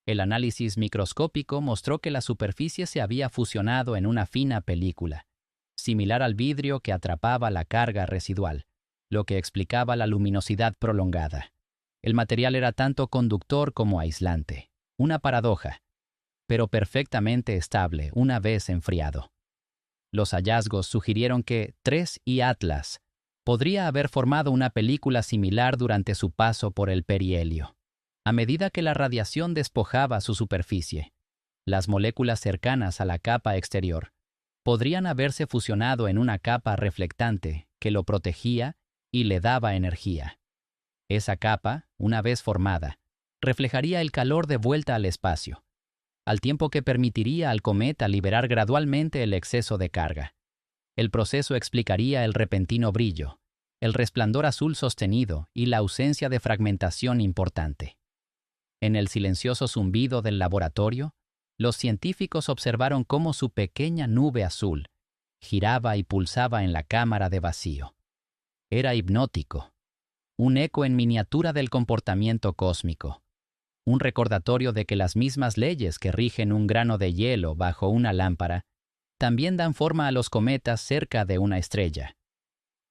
El análisis microscópico mostró que la superficie se había fusionado en una fina película, similar al vidrio que atrapaba la carga residual, lo que explicaba la luminosidad prolongada. El material era tanto conductor como aislante, una paradoja, pero perfectamente estable una vez enfriado. Los hallazgos sugirieron que 3I Atlas podría haber formado una película similar durante su paso por el perihelio. A medida que la radiación despojaba su superficie, las moléculas cercanas a la capa exterior podrían haberse fusionado en una capa reflectante que lo protegía y le daba energía. Esa capa, una vez formada, reflejaría el calor de vuelta al espacio, al tiempo que permitiría al cometa liberar gradualmente el exceso de carga. El proceso explicaría el repentino brillo, el resplandor azul sostenido y la ausencia de fragmentación importante. En el silencioso zumbido del laboratorio, los científicos observaron cómo su pequeña nube azul giraba y pulsaba en la cámara de vacío. Era hipnótico, un eco en miniatura del comportamiento cósmico, un recordatorio de que las mismas leyes que rigen un grano de hielo bajo una lámpara también dan forma a los cometas cerca de una estrella.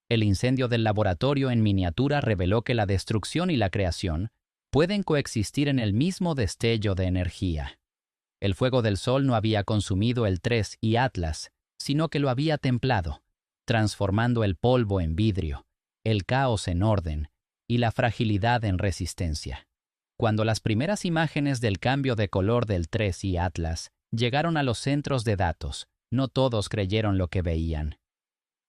El incendio del laboratorio en miniatura reveló que la destrucción y la creación pueden coexistir en el mismo destello de energía. El fuego del Sol no había consumido el 3I Atlas, sino que lo había templado, transformando el polvo en vidrio, el caos en orden y la fragilidad en resistencia. Cuando las primeras imágenes del cambio de color del 3I Atlas llegaron a los centros de datos, no todos creyeron lo que veían.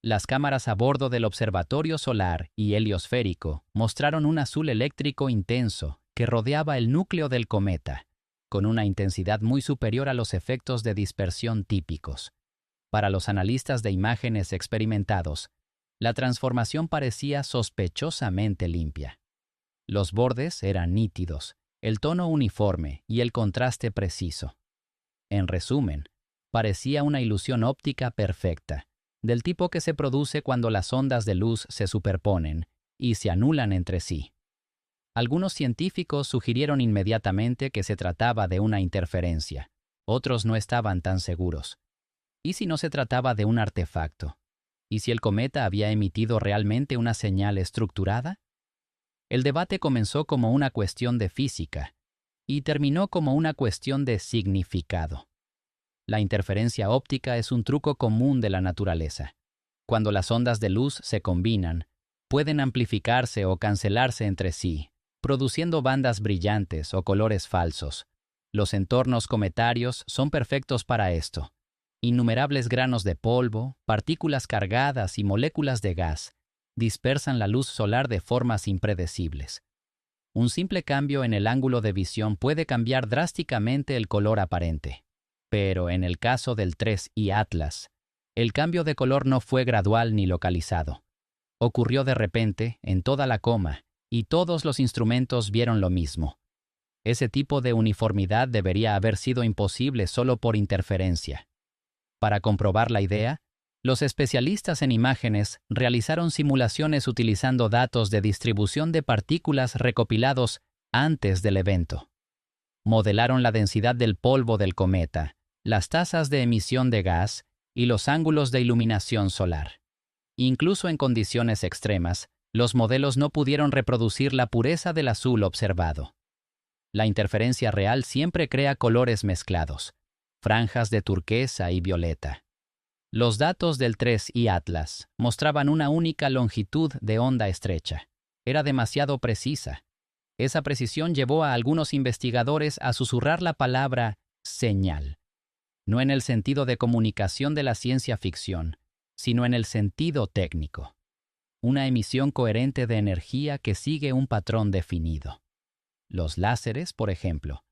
Las cámaras a bordo del observatorio solar y heliosférico mostraron un azul eléctrico intenso que rodeaba el núcleo del cometa, con una intensidad muy superior a los efectos de dispersión típicos. Para los analistas de imágenes experimentados, la transformación parecía sospechosamente limpia. Los bordes eran nítidos, el tono uniforme y el contraste preciso. En resumen, parecía una ilusión óptica perfecta, del tipo que se produce cuando las ondas de luz se superponen y se anulan entre sí. Algunos científicos sugirieron inmediatamente que se trataba de una interferencia. Otros no estaban tan seguros. ¿Y si no se trataba de un artefacto? ¿Y si el cometa había emitido realmente una señal estructurada? El debate comenzó como una cuestión de física y terminó como una cuestión de significado. La interferencia óptica es un truco común de la naturaleza. Cuando las ondas de luz se combinan, pueden amplificarse o cancelarse entre sí, produciendo bandas brillantes o colores falsos. Los entornos cometarios son perfectos para esto. Innumerables granos de polvo, partículas cargadas y moléculas de gas dispersan la luz solar de formas impredecibles. Un simple cambio en el ángulo de visión puede cambiar drásticamente el color aparente. Pero en el caso del 3I Atlas, el cambio de color no fue gradual ni localizado. Ocurrió de repente, en toda la coma, y todos los instrumentos vieron lo mismo. Ese tipo de uniformidad debería haber sido imposible solo por interferencia. Para comprobar la idea, los especialistas en imágenes realizaron simulaciones utilizando datos de distribución de partículas recopilados antes del evento. Modelaron la densidad del polvo del cometa, las tasas de emisión de gas y los ángulos de iluminación solar. Incluso en condiciones extremas, los modelos no pudieron reproducir la pureza del azul observado. La interferencia real siempre crea colores mezclados, franjas de turquesa y violeta. Los datos del 3I Atlas mostraban una única longitud de onda estrecha. Era demasiado precisa. Esa precisión llevó a algunos investigadores a susurrar la palabra señal, no en el sentido de comunicación de la ciencia ficción, sino en el sentido técnico. Una emisión coherente de energía que sigue un patrón definido. Los láseres, por ejemplo,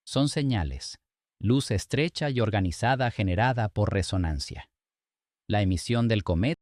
son señales, luz estrecha y organizada generada por resonancia. La emisión del cometa